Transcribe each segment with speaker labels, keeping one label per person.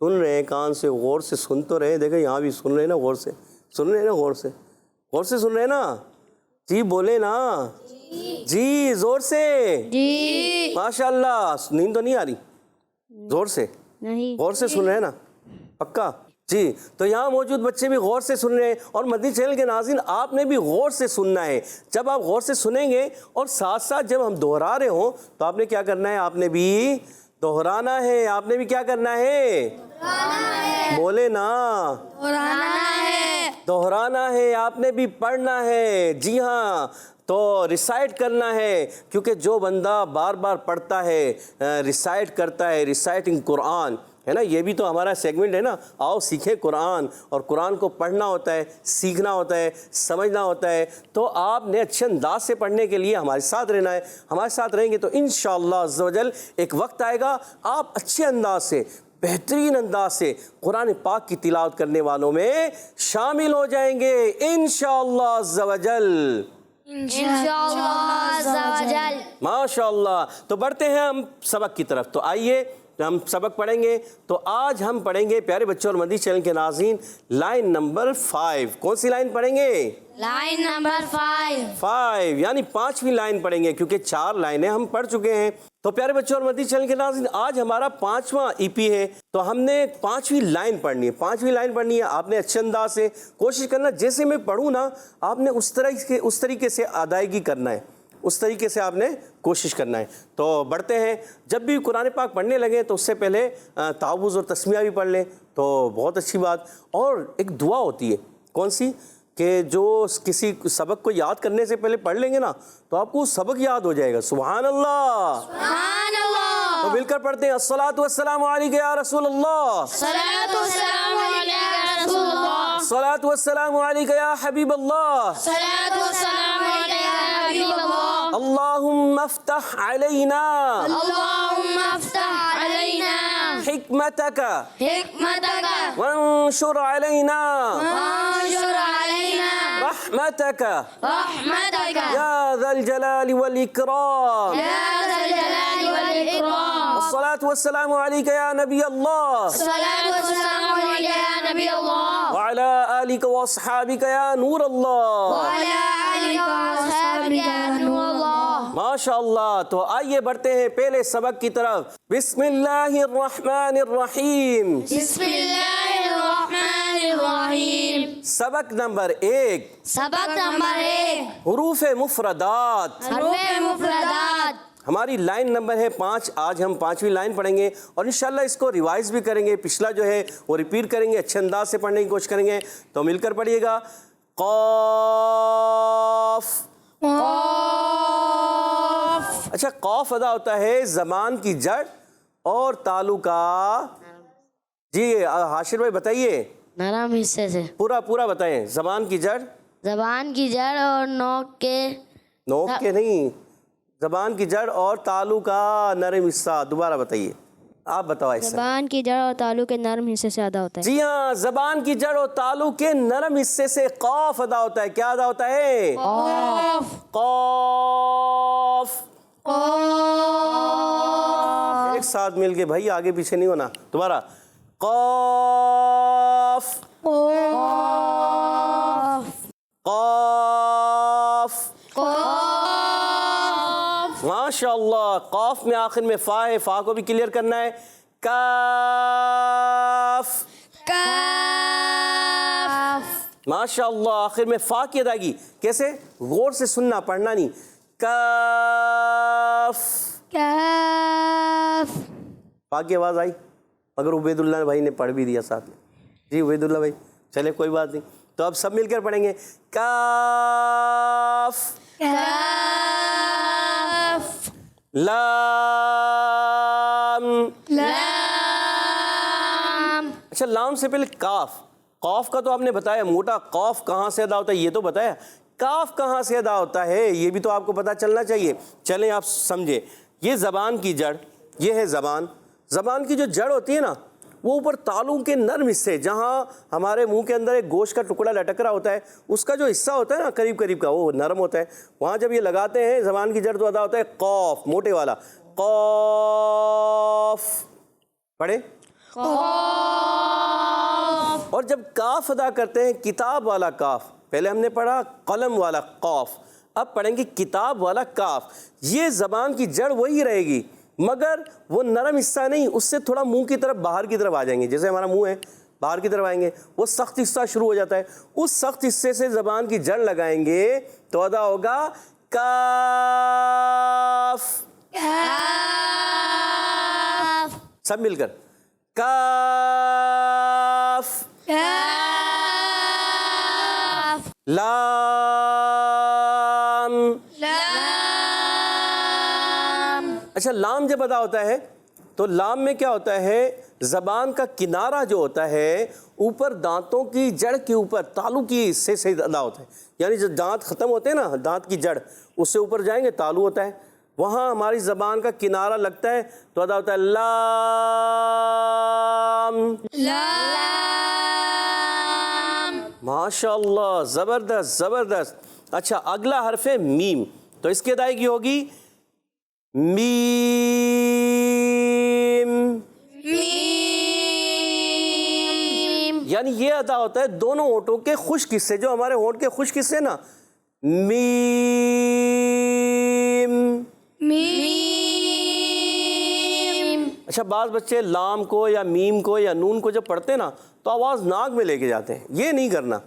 Speaker 1: سن رہے ہیں کان سے، غور سے سن تو رہے ہیں. دیکھیں یہاں بھی سن رہے ہیں نا غور سے، سن رہے ہیں نا غور سے، غور سے سن رہے ہیں نا. جی بولے نا جی زور سے.
Speaker 2: جی
Speaker 1: ماشاء اللہ. نیند تو نہیں آ رہی؟ زور سے
Speaker 2: نہیں.
Speaker 1: غور سے سن رہے ہیں نا پکا؟ جی تو یہاں موجود بچے بھی غور سے سن رہے ہیں، اور مدنی چینل کے ناظرین آپ نے بھی غور سے سننا ہے. جب آپ غور سے سنیں گے اور ساتھ ساتھ جب ہم دہرا رہے ہوں تو آپ نے کیا کرنا ہے؟ آپ نے بھی دہرانا ہے. آپ نے بھی کیا کرنا ہے؟ بولے نا دہرانا ہے. آپ نے بھی پڑھنا ہے. جی ہاں تو ریسائٹ کرنا ہے، کیونکہ جو بندہ بار بار پڑھتا ہے، ریسائٹ کرتا ہے، ریسائٹنگ قرآن ہے نا، یہ بھی تو ہمارا سیگمنٹ ہے نا. آؤ سیکھیں قرآن، اور قرآن کو پڑھنا ہوتا ہے، سیکھنا ہوتا ہے، سمجھنا ہوتا ہے. تو آپ نے اچھے انداز سے پڑھنے کے لیے ہمارے ساتھ رہنا ہے. ہمارے ساتھ رہیں گے تو انشاءاللہ عز و جل ایک وقت آئے گا آپ اچھے انداز سے، بہترین انداز سے قرآن پاک کی تلاوت کرنے والوں میں شامل ہو جائیں گے انشاءاللہ عز و جل.
Speaker 2: انشاءاللہ عز و جل.
Speaker 1: ماشاءاللہ. تو بڑھتے ہیں ہم سبق کی طرف. تو آئیے ہم سبق پڑھیں گے. تو آج ہم پڑھیں گے پیارے بچوں اور مدنی چینل کے ناظرین لائن نمبر 5. کون سی لائن پڑھیں گے؟
Speaker 2: Line number 5.
Speaker 1: یعنی 5ویں لائن پڑھیں گے، کیونکہ 4 لائنیں ہم پڑھ چکے ہیں. تو پیارے بچوں اور مدنی چینل کے ناظرین آج ہمارا 5واں ای پی ہے. تو ہم نے 5ویں لائن پڑھنی ہے. 5ویں لائن پڑھنی ہے. آپ نے اچھے انداز سے کوشش کرنا، جیسے میں پڑھوں نا آپ نے اس طریقے سے ادائیگی کرنا ہے، اس طریقے سے آپ نے کوشش کرنا ہے. تو بڑھتے ہیں. جب بھی قرآن پاک پڑھنے لگیں تو اس سے پہلے تعوذ اور تسمیہ بھی پڑھ لیں تو بہت اچھی بات. اور ایک دعا ہوتی ہے، کون سی؟ کہ جو کسی سبق کو یاد کرنے سے پہلے پڑھ لیں گے نا تو آپ کو سبق یاد ہو جائے گا. سبحان اللہ.
Speaker 2: سبحان اللہ.
Speaker 1: تو مل کر پڑھتے ہیں الصلاۃ والسلام علیک یا رسول اللہ،
Speaker 2: صلاۃ والسلام علیک یا رسول اللہ،
Speaker 1: الصلاۃ والسلام علیک یا حبیب اللہ،
Speaker 2: صلاۃ والسلام علیک یا حبیب اللہ.
Speaker 1: اللہم افتح علینا
Speaker 2: اللهم افتح علينا
Speaker 1: حکمتک
Speaker 2: حکمتک
Speaker 1: وانشر علینا
Speaker 2: وانشر علينا
Speaker 1: رحمتک
Speaker 2: رحمتك
Speaker 1: یا ذا الجلال والاکرام.
Speaker 2: يا ذا الجلال والإكرام.
Speaker 1: الصلاۃ والسلام علیک یا نبی اللہ
Speaker 2: الصلاة والسلام عليك يا نبي الله
Speaker 1: وعلی آلک واصحابک یا نور اللہ.
Speaker 2: وعلى آلك وأصحابك يا نور الله.
Speaker 1: ماشاء اللہ. تو آئیے بڑھتے ہیں پہلے سبق کی طرف. بسم اللہ الرحمن الرحیم.
Speaker 2: بسم الله الرحمن الرحيم.
Speaker 1: سبق نمبر 1
Speaker 2: سبق نمبر 1
Speaker 1: حروف مفردات.
Speaker 2: حروف مفردات.
Speaker 1: ہماری لائن نمبر ہے 5. آج ہم 5ویں لائن پڑھیں گے اور انشاءاللہ اس کو ریوائز بھی کریں گے. پچھلا جو ہے وہ ریپیٹ کریں گے، اچھے انداز سے پڑھنے کی کوشش کریں گے. تو مل کر پڑھیے گا. قاف. اچھا قاف ادا ہوتا ہے زبان کی جڑ اور تالو کا. جی حاشر بھائی بتائیے
Speaker 2: نرم حصے سے.
Speaker 1: پورا بتائیں. زبان کی جڑ،
Speaker 2: زبان کی جڑ اور نوک
Speaker 1: کے نہیں، زبان کی جڑ اور تالو کا نرم حصہ. دوبارہ بتائیے. آپ بتاؤ ایسا.
Speaker 2: زبان کی جڑ اور تالو کے نرم حصے سے ادا ہوتا ہے.
Speaker 1: جی ہاں زبان کی جڑ اور تالو کے نرم حصے سے قاف ادا ہوتا ہے. کیا ادا ہوتا ہے؟ قاف. ایک ساتھ مل کے بھائی، آگے پیچھے نہیں ہونا. دوبارہ قاف. قاف. ماشاء اللہ. قاف میں آخر میں فا ہے، فا کو بھی کلیئر کرنا ہے. کاف. ماشاء اللہ. آخر میں فا کی ادائیگی کیسے؟ غور سے سننا، پڑھنا نہیں. کاف. فا کی آواز آئی، مگر عبید اللہ بھائی نے پڑھ بھی دیا ساتھ میں. جی عبید اللہ بھائی چلے کوئی بات نہیں. تو اب سب مل کر پڑھیں گے. کاف. لام. اچھا لام سے پہلے کاف. قاف کا تو آپ نے بتایا، موٹا قاف کہاں سے ادا ہوتا ہے یہ تو بتایا. کاف کہاں سے ادا ہوتا ہے یہ بھی تو آپ کو پتہ چلنا چاہیے. چلیں آپ سمجھے. یہ زبان کی جڑ، یہ ہے زبان. زبان کی جو جڑ ہوتی ہے نا وہ اوپر تالو کے نرم حصے، جہاں ہمارے منہ کے اندر ایک گوشت کا ٹکڑا لٹک رہا ہوتا ہے، اس کا جو حصہ ہوتا ہے نا قریب کا وہ نرم ہوتا ہے. وہاں جب یہ لگاتے ہیں زبان کی جڑ تو ادا ہوتا ہے قاف، موٹے والا. قاف. پڑھیں. اور جب کاف ادا کرتے ہیں کتاب والا کاف، پہلے ہم نے پڑھا قلم والا قاف، اب پڑھیں گے کتاب والا کاف، یہ زبان کی جڑ وہی رہے گی مگر وہ نرم حصہ نہیں، اس سے تھوڑا منہ کی طرف باہر کی طرف آ جائیں گے، جیسے ہمارا منہ ہے باہر کی طرف آئیں گے، وہ سخت حصہ شروع ہو جاتا ہے، اس سخت حصے سے زبان کی جڑ لگائیں گے تو ادا ہوگا کاف،
Speaker 2: کاف
Speaker 1: سب مل کر کاف،
Speaker 2: کاف
Speaker 1: لام،
Speaker 2: لام
Speaker 1: اچھا لام جب ادا ہوتا ہے تو لام میں کیا ہوتا ہے، زبان کا کنارہ جو ہوتا ہے اوپر دانتوں کی جڑ کے اوپر تالو کی حصے سے ادا ہوتا ہے، یعنی جو دانت ختم ہوتے ہیں نا، دانت کی جڑ اس سے اوپر جائیں گے تالو ہوتا ہے، وہاں ہماری زبان کا کنارہ لگتا ہے تو ادا ہوتا ہے لام،
Speaker 2: لام
Speaker 1: ماشاء اللہ زبردست زبردست۔ اچھا اگلا حرف ہے میم، تو اس کی ادائیگی ہوگی میم،
Speaker 2: میم
Speaker 1: یعنی یہ ادا ہوتا ہے دونوں ہونٹوں کے خشک حصے، جو ہمارے ہونٹ کے خشک حصے نا، میم۔
Speaker 2: میم
Speaker 1: اچھا بعض بچے لام کو یا میم کو یا نون کو جب پڑھتے ہیں نا تو آواز ناک میں لے کے جاتے ہیں، یہ نہیں کرنا،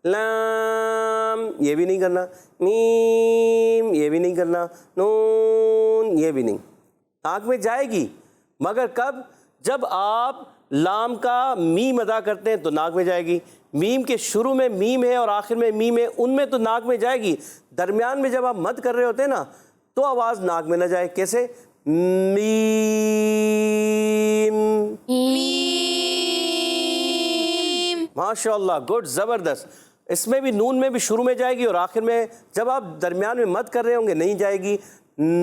Speaker 1: لام یہ بھی نہیں کرنا، میم یہ بھی نہیں کرنا، نون یہ بھی نہیں، ناک میں جائے گی مگر کب، جب آپ لام کا میم ادا کرتے ہیں تو ناک میں جائے گی، میم کے شروع میں میم ہے اور آخر میں میم ہے، ان میں تو ناک میں جائے گی، درمیان میں جب آپ مد کر رہے ہوتے ہیں نا تو آواز ناک میں نہ جائے، کیسے، میم،
Speaker 2: میم
Speaker 1: ماشاء اللہ گڈ زبردست۔ اس میں بھی نون میں بھی شروع میں جائے گی اور آخر میں جب آپ درمیان میں مد کر رہے ہوں گے نہیں جائے گی، نون،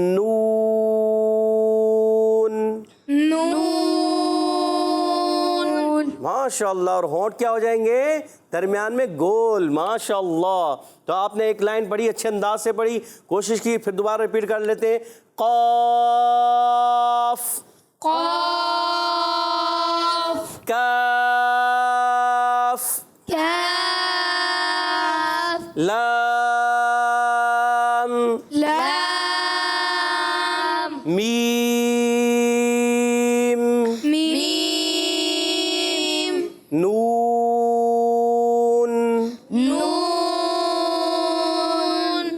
Speaker 2: نون
Speaker 1: ماشاء اللہ، اور ہونٹ کیا ہو جائیں گے درمیان میں گول، ماشاء اللہ۔ تو آپ نے ایک لائن پڑھی، اچھے انداز سے پڑھی، کوشش کی، پھر دوبارہ ریپیٹ کر لیتے ہیں، قاف،
Speaker 2: قاف
Speaker 1: کاف،
Speaker 2: کاف
Speaker 1: لام،
Speaker 2: لام
Speaker 1: میم،
Speaker 2: میم
Speaker 1: نون،
Speaker 2: نون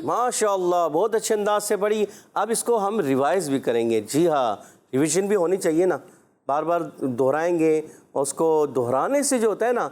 Speaker 1: ماشاء اللہ بہت اچھے انداز سے پڑھی۔ اب اس کو ہم ریوائز بھی کریں گے، جی ہاں ریویژن بھی ہونی چاہیے نا، بار بار دہرائیں گے اور اس کو دہرانے سے جو ہوتا ہے نا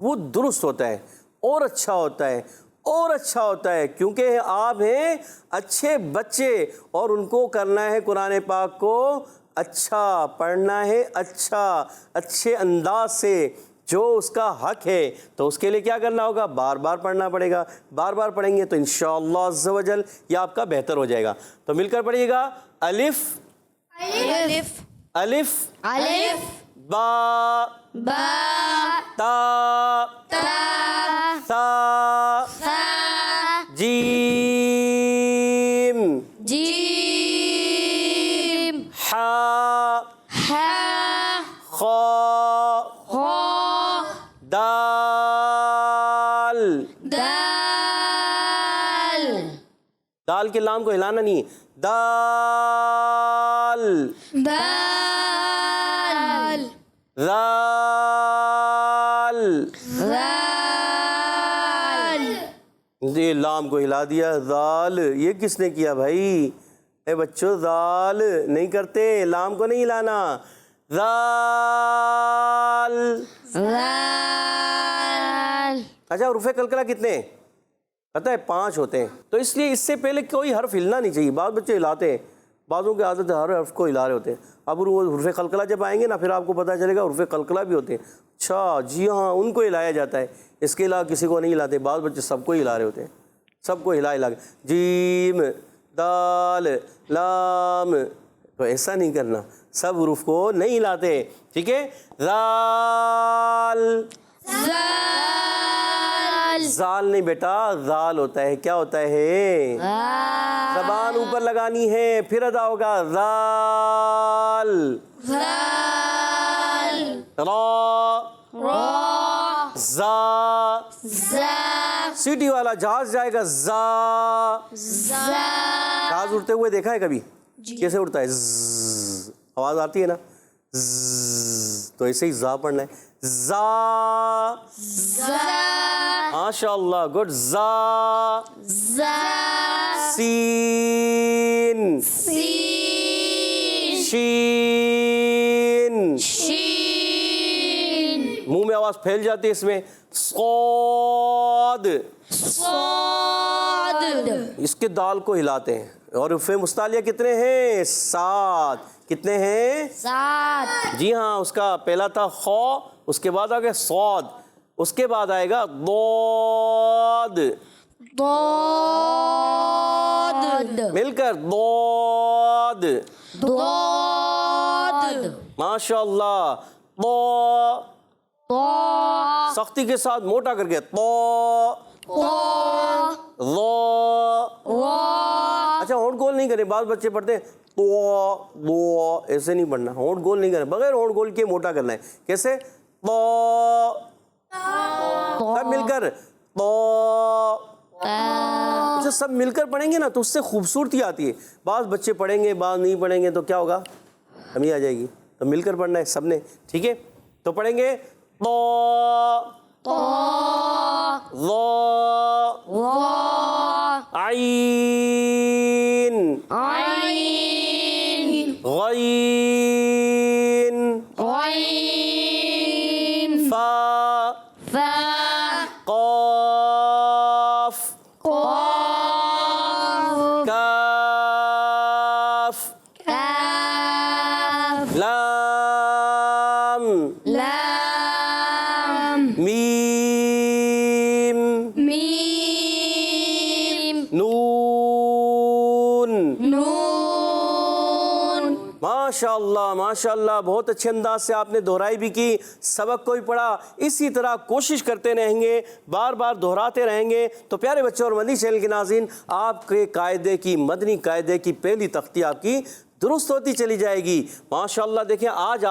Speaker 1: وہ درست ہوتا ہے اور اچھا ہوتا ہے اور اچھا ہوتا ہے، کیونکہ آپ ہیں اچھے بچے اور ان کو کرنا ہے قرآن پاک کو اچھا پڑھنا ہے، اچھے انداز سے، جو اس کا حق ہے تو اس کے لیے کیا کرنا ہوگا، بار بار پڑھنا پڑے گا، بار بار پڑھیں گے تو انشاءاللہ عز و جل یہ آپ کا بہتر ہو جائے گا۔ تو مل کر پڑھیے گا، الف،
Speaker 2: الف
Speaker 1: الف،
Speaker 2: الف
Speaker 1: با،
Speaker 2: با
Speaker 1: تا،
Speaker 2: تا
Speaker 1: ثا،
Speaker 2: ثا
Speaker 1: جیم،
Speaker 2: جیم
Speaker 1: حا،
Speaker 2: ہا
Speaker 1: خا،
Speaker 2: خا
Speaker 1: دال،
Speaker 2: دال
Speaker 1: دال کے لام کو ہلانا نہیں، دال،
Speaker 2: دال
Speaker 1: ذال،
Speaker 2: ذال
Speaker 1: یہ لام کو ہلا دیا، ذال، یہ کس نے کیا بھائی، اے بچوں ذال نہیں کرتے، لام کو نہیں ہلانا، ذال۔
Speaker 2: ذال
Speaker 1: اچھا حروف قلقلہ کتنے ہیں پتہ ہے، 5 ہوتے ہیں، تو اس لیے اس سے پہلے کوئی حرف ہلنا نہیں چاہیے، بعض بچے ہلاتے ہیں، بعضوں کی عادت ہے ہر حرف کو ہلا رہے ہوتے ہیں، اب وہ حروف قلقلہ جب آئیں گے نا پھر آپ کو پتہ چلے گا حروف قلقلہ بھی ہوتے ہیں، اچھا جی ہاں ان کو ہلایا جاتا ہے، اس کے علاوہ کسی کو نہیں ہلاتے، بعض بچے سب کو ہلا رہے ہوتے ہیں، سب کو ہلا کے، جیم، دال، لام، تو ایسا نہیں کرنا، سب حروف کو نہیں ہلاتے، ٹھیک ہے، ذال،
Speaker 2: ذال
Speaker 1: زال نہیں بیٹا، ذال ہوتا ہے، کیا ہوتا ہے، زبان اوپر لگانی ہے پھر ادا ہوگا، ذال،
Speaker 2: ذال
Speaker 1: را،
Speaker 2: را
Speaker 1: سیٹی والا جہاز جائے گا زا. جہاز اڑتے ہوئے دیکھا ہے کبھی؟ کیسے اڑتا ہے؟ زز. آواز آتی ہے نا؟ زز. تو ایسے ہی زا پڑھنا ہے. زا. ماشاء اللہ گڈ. زا. سین. شین. منہ میں آواز پھیل جاتی ہے اس میں. صاد. اس کے دال کو ہلاتے ہیں. اور حروف مستعلیہ کتنے ہیں؟ 7. کتنے ہیں؟
Speaker 2: 7.
Speaker 1: جی ہاں، اس کا پہلا تھا خو، اس کے بعد آ گیا صاد، اس کے بعد آئے گا ضاد. مل کر ضاد. ماشاء اللہ. سختی کے ساتھ موٹا کر کے اچھا ہونٹ گول نہیں کرے. بعض بچے پڑھتے ہیں تو ایسے نہیں پڑھنا. ہونٹ گول نہیں کرنا، بغیر ہونٹ گول کے موٹا کرنا ہے. کیسے؟ سب مل کر اچھا سب مل کر پڑھیں گے نا تو اس سے خوبصورتی آتی ہے. بعض بچے پڑھیں گے، بعض نہیں پڑھیں گے، تو کیا ہوگا؟ کمی آ جائے گی. تو مل کر پڑھنا ہے سب نے. ٹھیک ہے، تو پڑھیں گے عین غین فا قاف کاف لام میم نون. ماشاء اللہ ماشاء اللہ، بہت اچھے انداز سے آپ نے دہرائی بھی کی، سبق کو بھی پڑھا. اسی طرح کوشش کرتے رہیں گے، بار بار دہراتے رہیں گے تو پیارے بچوں اور مدنی چینل کے ناظرین، آپ کے قاعدے کی، مدنی قاعدے کی پہلی تختی آپ کی درست ہوتی چلی جائے گی. ماشاءاللہ دیکھیں آج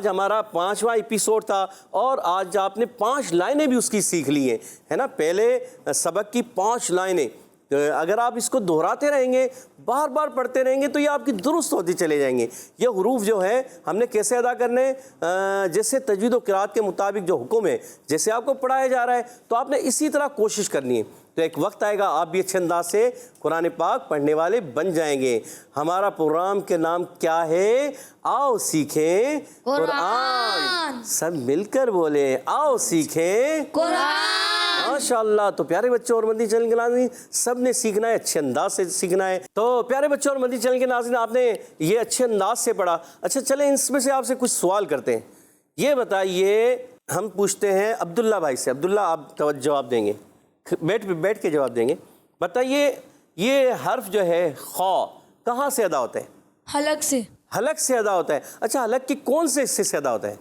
Speaker 1: ہمارا 5واں ایپیسوڈ تھا اور آج آپ نے 5 لائنیں بھی اس کی سیکھ لی ہیں، ہے نا. پہلے سبق کی 5 لائنیں اگر آپ اس کو دہراتے رہیں گے، بار بار پڑھتے رہیں گے تو یہ آپ کی درست ہوتی چلے جائیں گے. یہ حروف جو ہے ہم نے کیسے ادا کرنے؟ جیسے تجوید و قرات کے مطابق جو حکم ہے، جیسے آپ کو پڑھایا جا رہا ہے تو آپ نے اسی طرح کوشش کرنی ہے. تو ایک وقت آئے گا آپ بھی اچھے انداز سے قرآن پاک پڑھنے والے بن جائیں گے. ہمارا پروگرام کے نام کیا ہے؟ آؤ سیکھیں قرآن. سب مل کر بولے آؤ سیکھیں
Speaker 2: قرآن.
Speaker 1: ماشاءاللہ. تو پیارے بچوں اور مدنی چینل کے ناظرین، سب نے سیکھنا ہے، اچھے انداز سے سیکھنا ہے. تو پیارے بچوں اور مدنی چینل کے ناظرین، آپ نے یہ اچھے انداز سے پڑھا. اچھا چلیں اس میں سے آپ سے کچھ سوال کرتے ہیں. یہ بتائیے، ہم پوچھتے ہیں عبداللہ بھائی سے. عبداللہ آپ جواب دیں گے، بیٹھ کے جواب دیں گے. بتائیے یہ حرف جو ہے خا کہاں سے ادا ہوتا ہے؟
Speaker 3: حلق سے.
Speaker 1: حلق سے ادا ہوتا ہے. اچھا حلق کے کون سے حصے سے ادا ہوتا ہے؟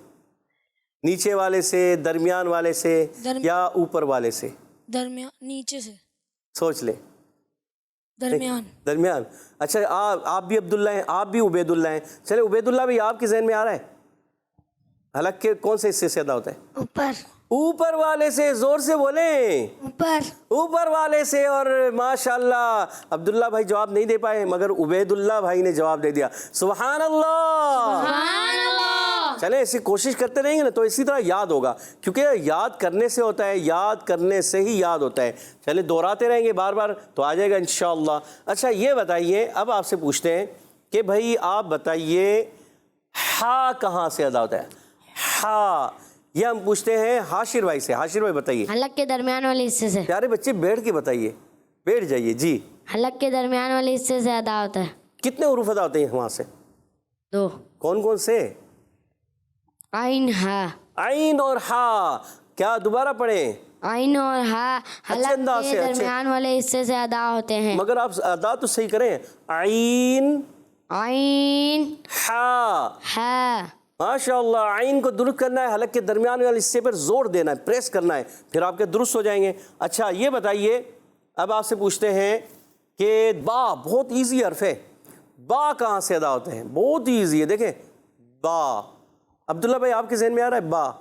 Speaker 1: نیچے والے سے، درمیان والے سے یا اوپر والے سے؟
Speaker 3: درمیان، نیچے سے.
Speaker 1: سوچ لیں.
Speaker 3: درمیان.
Speaker 1: اچھا آپ بھی عبداللہ ہیں، آپ بھی عبید اللہ ہیں. چلے عبید اللہ بھی آپ کے ذہن میں آ رہا ہے حلق کے کون سے حصے سے ادا ہوتا ہے؟ اوپر والے سے. زور سے بولیں. اوپر والے سے. اور ماشاءاللہ عبداللہ بھائی جواب نہیں دے پائے مگر عبید اللہ بھائی نے جواب دے دیا. سبحان اللہ. چلیں ایسی کوشش کرتے رہیں گے نا تو اسی طرح یاد ہوگا، کیونکہ یاد کرنے سے ہوتا ہے، یاد کرنے سے ہی یاد ہوتا ہے. چلیں دہراتے رہیں گے بار بار تو آ جائے گا انشاءاللہ. اچھا یہ بتائیے، اب آپ سے پوچھتے ہیں کہ بھائی آپ بتائیے ہا کہاں سے ادا ہوتا ہے؟ ہا یہ ہم پوچھتے ہیں حاشر بھائی سے. حاشر بھائی بتائیے.
Speaker 2: حلق کے درمیان والے حصے سے.
Speaker 1: پیارے بچے بیٹھ کے بتائیے، بیٹھ جائیے. جی
Speaker 2: حلق کے درمیان والے حصے سے ادا ہوتا ہے.
Speaker 1: کتنے حروف ادا ہوتے ہیں وہاں سے؟
Speaker 2: 2.
Speaker 1: کون کون سے؟
Speaker 2: عین ہا.
Speaker 1: عین اور ہا. کیا دوبارہ پڑھیں؟
Speaker 2: عین اور ہا حلق
Speaker 1: انداز
Speaker 2: کے
Speaker 1: سے،
Speaker 2: درمیان والے حصے سے ادا ہوتے ہیں.
Speaker 1: مگر آپ ادا تو صحیح کریں. عین ہا.
Speaker 2: ہا.
Speaker 1: ماشاءاللہ. عین کو درست کرنا ہے، حلق کے درمیان والے حصے پر زور دینا ہے، پریس کرنا ہے، پھر آپ کے درست ہو جائیں گے. اچھا یہ بتائیے، اب آپ سے پوچھتے ہیں کہ با بہت ایزی حرف ہے، با کہاں سے ادا ہوتے ہیں؟ بہت ایزی ہے. دیکھیں با. عبداللہ بھائی آپ کے ذہن میں آ رہا ہے با؟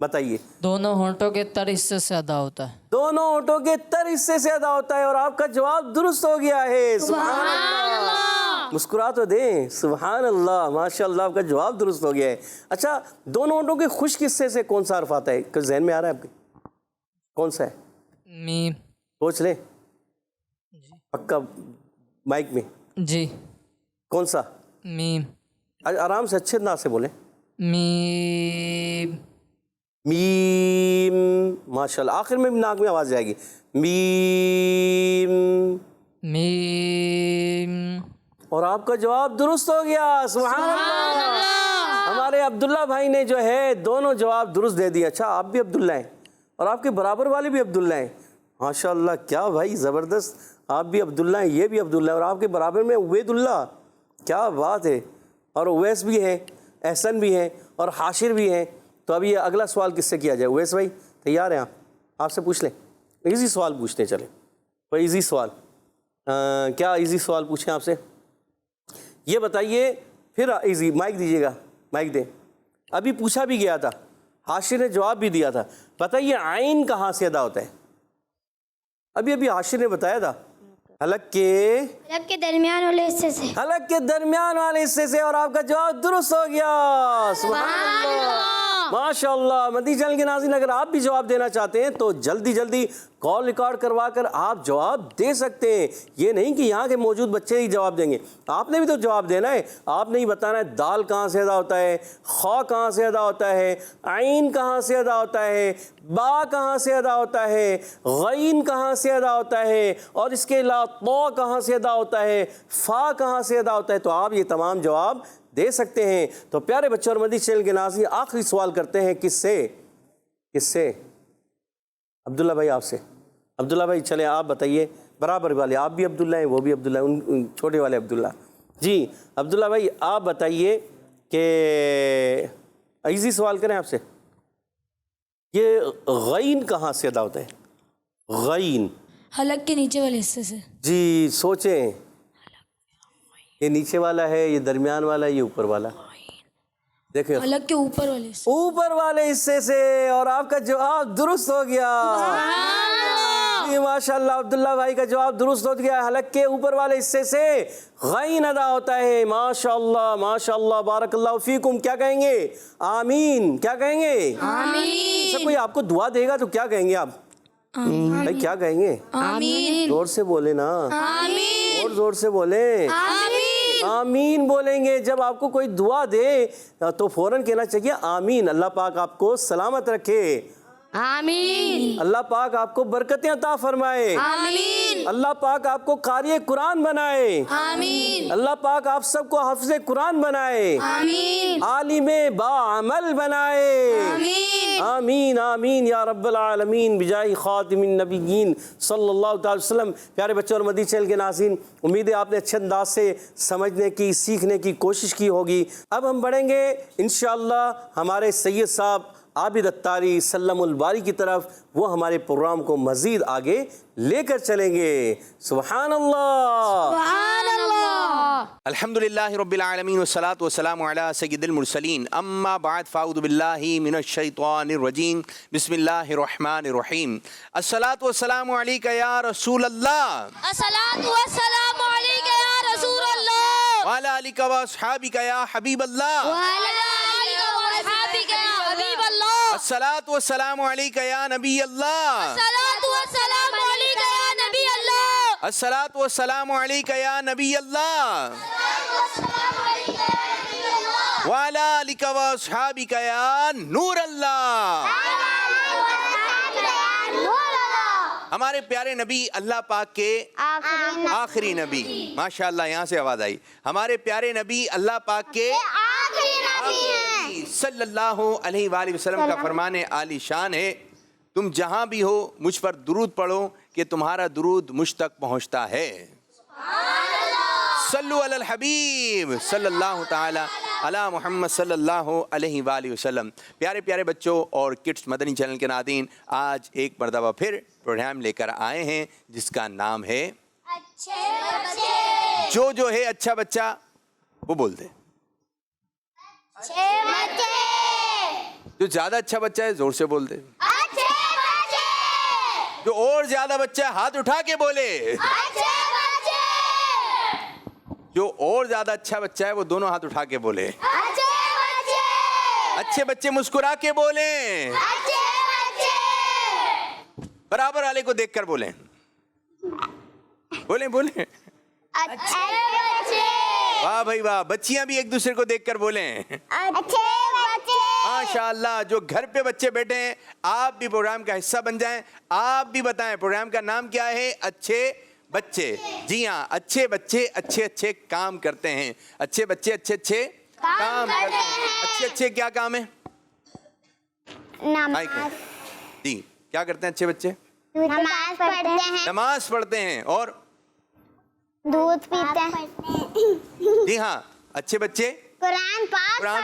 Speaker 1: بتائیے.
Speaker 4: دونوں ہونٹوں کے تر حصے سے ادا ہوتا ہے.
Speaker 1: دونوں ہونٹوں کے تر حصے سے ادا ہوتا ہے. اور آپ کا جواب درست ہو گیا ہے. سبحان اللہ. مسکرا تو دیں. سبحان اللہ. ماشاء اللہ آپ کا جواب درست ہو گیا ہے. اچھا دونوں ہونٹوں کے خشک حصے سے کون سا حرف آتا ہے؟ کچھ ذہن میں آ رہا ہے آپ کے؟ کون سا ہے؟
Speaker 4: میم.
Speaker 1: سوچ لیں پکا مائک میں.
Speaker 4: جی.
Speaker 1: کون سا؟
Speaker 4: میم.
Speaker 1: آرام سے اچھے انداز سے بولیں.
Speaker 4: میم.
Speaker 1: میم. ماشاء اللہ. آخر میں ناک میں آواز جائے گی. میم.
Speaker 4: میم.
Speaker 1: اور آپ کا جواب درست ہو گیا. سبحان اللہ. ہمارے عبداللہ بھائی نے جو ہے دونوں جواب درست دے دیا. اچھا آپ بھی عبداللہ ہیں اور آپ کے برابر والے بھی عبداللہ ہیں. ماشاء اللہ کیا بھائی زبردست. آپ بھی عبداللہ ہیں, یہ بھی عبداللہ ہے, اور آپ کے برابر میں عبید اللہ. کیا بات ہے. اور اویس بھی ہیں, احسن بھی ہیں, اور حاشر بھی ہیں. تو اب یہ اگلا سوال کس سے کیا جائے؟ اویس بھائی تیار ہیں آپ سے پوچھ لیں. ایزی سوال پوچھتے چلیں. کوئی ایزی سوال. کیا ایزی سوال پوچھیں آپ سے؟ یہ بتائیے پھر. ایزی مائک دیجیے گا, مائک دیں. ابھی پوچھا بھی گیا تھا, حاشر نے جواب بھی دیا تھا. بتائیے عین کہاں سے ادا ہوتا ہے؟ ابھی حاشر نے بتایا تھا حلق کے
Speaker 2: درمیان والے حصے سے.
Speaker 1: حلق کے درمیان والے حصے سے. اور آپ کا جواب درست ہو گیا. سبحان اللہ. ماشاء اللہ. مدنی چینل کے ناظرین اگر آپ بھی جواب دینا چاہتے ہیں تو جلدی کال ریکارڈ کروا کر آپ جواب دے سکتے ہیں. یہ نہیں کہ یہاں کے موجود بچے ہی جواب دیں گے, آپ نے بھی تو جواب دینا ہے. آپ نے ہی بتانا ہے دال کہاں سے ادا ہوتا ہے, خا کہاں سے ادا ہوتا ہے, عین کہاں سے ادا ہوتا ہے, با کہاں سے ادا ہوتا ہے, غین کہاں سے ادا ہوتا ہے, اور اس کے علاوہ طا کہاں سے ادا ہوتا ہے, فا کہاں سے ادا ہوتا ہے. تو آپ یہ تمام جواب دے سکتے ہیں. تو پیارے بچوں اور مدنی چینل کے ناظرین آخری سوال کرتے ہیں کس سے؟ عبداللہ بھائی آپ سے. عبداللہ بھائی چلیں آپ بتائیے. برابر والے آپ بھی عبداللہ ہیں, وہ بھی عبداللہ ہیں, ان چھوٹے والے عبداللہ. جی عبداللہ بھائی آپ بتائیے کہ ایزی سوال کریں آپ سے. یہ غین کہاں سے ادا ہوتا ہے؟ غین
Speaker 3: حلق کے نیچے والے حصے سے.
Speaker 1: جی سوچیں. یہ نیچے والا ہے, یہ درمیان والا ہے, یہ اوپر والا؟ دیکھیں
Speaker 3: حلق کے اوپر والے حصے.
Speaker 1: اوپر والے حصے سے. اور آپ کا جواب درست ہو گیا. جی ماشاء اللہ عبداللہ بھائی کا جواب درست ہو گیا. حلق کے اوپر والے حصے سے غین ادا ہوتا ہے. ماشاء اللہ ماشاء اللہ. بارک اللہ فیکم. کیا کہیں گے؟ آمین. کیا کہیں گے؟
Speaker 2: آمین.
Speaker 1: اچھا کوئی آپ کو دعا دے گا تو کیا کہیں گے آپ؟ بھائی کیا کہیں گے؟
Speaker 2: آمین.
Speaker 1: زور سے بولے نا.
Speaker 2: آمین.
Speaker 1: اور زور سے بولیں.
Speaker 2: آمین.
Speaker 1: آمین بولیں گے. جب آپ کو کوئی دعا دے تو فوراً کہنا چاہیے آمین. اللہ پاک آپ کو سلامت رکھے.
Speaker 2: آمین.
Speaker 1: اللہ پاک آپ کو برکتیں عطا فرمائے.
Speaker 2: آمین.
Speaker 1: اللہ پاک آپ کو قاری قرآن بنائے.
Speaker 2: آمین.
Speaker 1: اللہ پاک آپ سب کو حافظ قرآن بنائے.
Speaker 2: آمین.
Speaker 1: عالم باعمل بنائے.
Speaker 2: آمین.
Speaker 1: آمین آمین یا رب العالمین بجاہ خاتم النبیین صلی اللہ تعالی وسلم. پیارے بچوں اور مدنی چینل کے ناظرین امید ہے آپ نے اچھے انداز سے سمجھنے کی سیکھنے کی کوشش کی ہوگی. اب ہم بڑھیں گے انشاءاللہ ہمارے سید صاحب عابد اتاری سلم الباری کی طرف. وہ ہمارے پروگرام کو مزید آگے لے کر چلیں گے. سبحان اللہ.
Speaker 2: سبحان اللہ.
Speaker 5: الحمدللہ رب العالمین والصلاة والسلام علی سید المرسلین. اما بعد فاعوذ باللہ من الشیطان الرجیم. بسم اللہ الرحمن الرحیم. الصلاة والسلام علیک یا رسول اللہ.
Speaker 2: الصلاۃ والسلام علیک یا رسول اللہ.
Speaker 5: وعلی آلک و اصحابک یا حبیب اللہ.
Speaker 2: وعلی آلک واصحابک یا حبیب اللہ.
Speaker 5: الصلاة والسلام علیک یا نبی اللہ.
Speaker 2: الصلاۃ والسلام علیک یا نبی اللہ.
Speaker 5: الصلاة والسلام علیک یا نبی اللہ. وعلی آلک و اصحابک یا نور اللہ. ہمارے پیارے نبی اللہ پاک کے آخری نبی. ماشاءاللہ یہاں سے آواز آئی. ہمارے پیارے نبی اللہ پاک کے آخری صلی اللہ علیہ وآلہ وسلم کا فرمان عالی شان ہے تم جہاں بھی ہو مجھ پر درود پڑھو کہ تمہارا درود مجھ تک پہنچتا ہے. صلو علی الحبیب صلی اللہ تعالی علی محمد صلی اللہ علیہ وآلہ وسلم. پیارے پیارے بچوں اور کڈس مدنی چینل کے ناظرین آج ایک مرتبہ پھر پروگرام لے کر آئے ہیں جس کا نام ہے
Speaker 2: اچھے بچے.
Speaker 5: جو ہے اچھا بچہ وہ بول دے.
Speaker 2: اچھے بچے.
Speaker 5: جو زیادہ اچھا بچہ ہے زور سے بول دے.
Speaker 2: اچھے بچے.
Speaker 5: جو اور زیادہ بچہ ہے ہاتھ اٹھا کے بولے.
Speaker 2: اچھے بچے.
Speaker 5: جو اور زیادہ اچھا بچہ ہے وہ دونوں ہاتھ اٹھا کے بولے.
Speaker 2: اچھے بچے.
Speaker 5: اچھے بچے مسکرا کے بولیں.
Speaker 2: اچھے بچے.
Speaker 5: برابر والے کو دیکھ کر بولیں. بولیں بولیں.
Speaker 2: اچھے بچے.
Speaker 5: واہ بھائی واہ. بچیاں بھی ایک دوسرے کو دیکھ کر بولیں.
Speaker 2: اچھے بچے.
Speaker 5: ماشاءاللہ. جو گھر پہ بچے بیٹھے ہیں آپ بھی پروگرام کا حصہ بن جائیں. آپ بھی بتائیں پروگرام کا نام کیا ہے؟ اچھے بچے. جی ہاں, اچھے بچے اچھے اچھے کام کرتے ہیں. اچھے بچے اچھے اچھے کام کرتے ہیں. اچھے اچھے کیا کام ہے؟
Speaker 2: نماز.
Speaker 5: جی کیا کرتے ہیں اچھے بچے؟
Speaker 2: نماز پڑھتے ہیں.
Speaker 5: نماز پڑھتے ہیں اور
Speaker 2: دودھ پیتے ہیں.
Speaker 5: جی ہاں اچھے بچے
Speaker 2: قرآن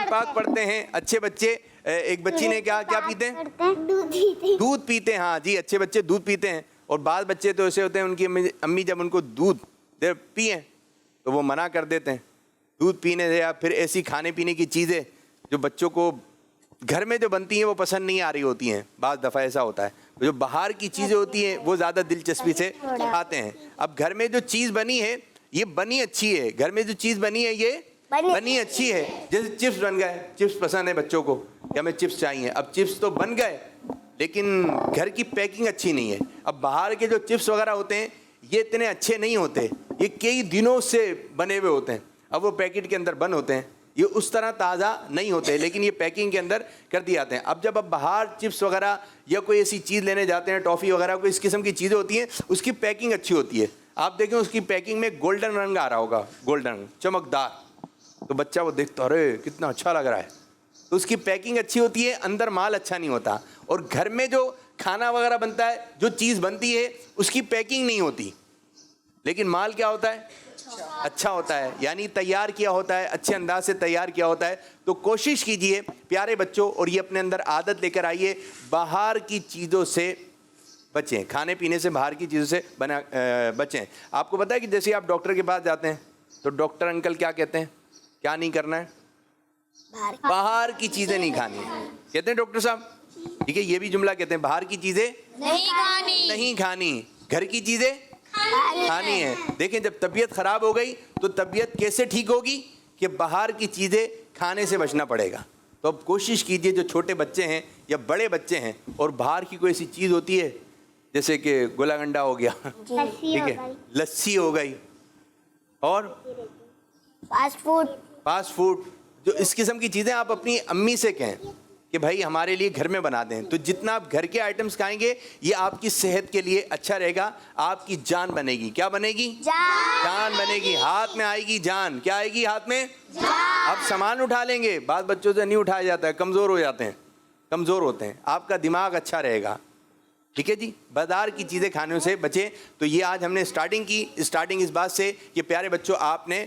Speaker 5: پاک پڑھتے ہیں. اچھے بچے ایک بچی نے کیا پیتے ہیں؟
Speaker 2: دودھ پیتے.
Speaker 5: دودھ پیتے ہیں. ہاں جی اچھے بچے دودھ پیتے ہیں. اور بعض بچے تو ایسے ہوتے ہیں ان کی امی جب ان کو دودھ پئیں تو وہ منع کر دیتے ہیں دودھ پینے سے, یا پھر ایسی کھانے پینے کی چیزیں جو بچوں کو گھر میں جو بنتی ہیں وہ پسند نہیں آ رہی ہوتی ہیں. بعض دفعہ ایسا ہوتا ہے جو باہر کی چیزیں ہوتی ہیں وہ زیادہ دلچسپی سے کھاتے ہیں. اب گھر میں جو چیز بنی ہے یہ بنی اچھی ہے. گھر میں جو چیز بنی ہے یہ بنی اچھی ہے. جیسے چپس بن گئے, چپس پسند ہے بچوں کو کہ ہمیں چپس چاہیے. اب چپس تو بن گئے لیکن گھر کی پیکنگ اچھی نہیں ہے. اب باہر کے جو چپس وغیرہ ہوتے ہیں یہ اتنے اچھے نہیں ہوتے, یہ کئی دنوں سے بنے ہوئے ہوتے ہیں. اب وہ پیکٹ کے اندر بند ہوتے ہیں, یہ اس طرح تازہ نہیں ہوتے, لیکن یہ پیکنگ کے اندر کر دی جاتے ہیں. اب جب باہر چپس وغیرہ یا کوئی ایسی چیز لینے جاتے ہیں, ٹافی وغیرہ کوئی اس قسم کی چیزیں ہوتی ہیں, اس کی پیکنگ اچھی ہوتی ہے. آپ دیکھیں اس کی پیکنگ میں گولڈن رنگ آ رہا ہوگا, گولڈن چمکدار, تو بچہ وہ دیکھتا ارے کتنا اچھا لگ رہا ہے. تو اس کی پیکنگ اچھی ہوتی ہے, اندر مال اچھا نہیں ہوتا. اور گھر میں جو کھانا وغیرہ بنتا ہے, جو چیز بنتی ہے اس کی پیکنگ نہیں ہوتی لیکن مال کیا ہوتا ہے؟ اچھا ہوتا ہے. یعنی تیار کیا ہوتا ہے, اچھے انداز سے تیار کیا ہوتا ہے. تو کوشش کیجئے پیارے بچوں, اور یہ اپنے اندر عادت لے کر آئیے, باہر کی چیزوں سے بچیں, کھانے پینے سے باہر کی چیزوں سے بچیں. آپ کو پتہ ہے کہ جیسے آپ ڈاکٹر کے پاس جاتے ہیں تو ڈاکٹر انکل کیا کہتے ہیں, کیا نہیں کرنا ہے؟ باہر کی چیزیں نہیں کھانی کہتے ہیں ڈاکٹر صاحب. ٹھیک ہے, یہ بھی جملہ کہتے ہیں باہر کی چیزیں نہیں کھانی, گھر کی چیزیں کھانی ہے. دیکھیں جب طبیعت خراب ہو گئی تو طبیعت کیسے ٹھیک ہوگی؟ کہ باہر کی چیزیں کھانے سے بچنا پڑے گا. تو اب کوشش کیجئے جو چھوٹے بچے ہیں یا بڑے بچے ہیں اور باہر کی کوئی ایسی چیز ہوتی ہے جیسے کہ گلا گنڈا ہو گیا, ٹھیک ہے, لسی ہو گئی, اور فاسٹ فوڈ, جو اس قسم کی چیزیں آپ اپنی امی سے کہیں کہ بھائی ہمارے لیے گھر میں بنا دیں. تو جتنا آپ گھر کے آئٹمس کھائیں گے یہ آپ کی صحت کے لیے اچھا رہے گا. آپ کی جان بنے گی. کیا بنے گی؟ جان بنے گی. ہاتھ میں آئے گی جان. کیا آئے گی ہاتھ میں؟ آپ سامان اٹھا لیں گے. بعض بچوں سے نہیں اٹھایا جاتا ہے, کمزور ہو جاتے ہیں, کمزور ہوتے ہیں. آپ کا دماغ اچھا رہے گا. ٹھیک ہے جی, بازار کی چیزیں کھانے سے بچیں. تو یہ آج ہم نے اسٹارٹنگ کی. اسٹارٹنگ اس بات سے کہ پیارے بچوں آپ نے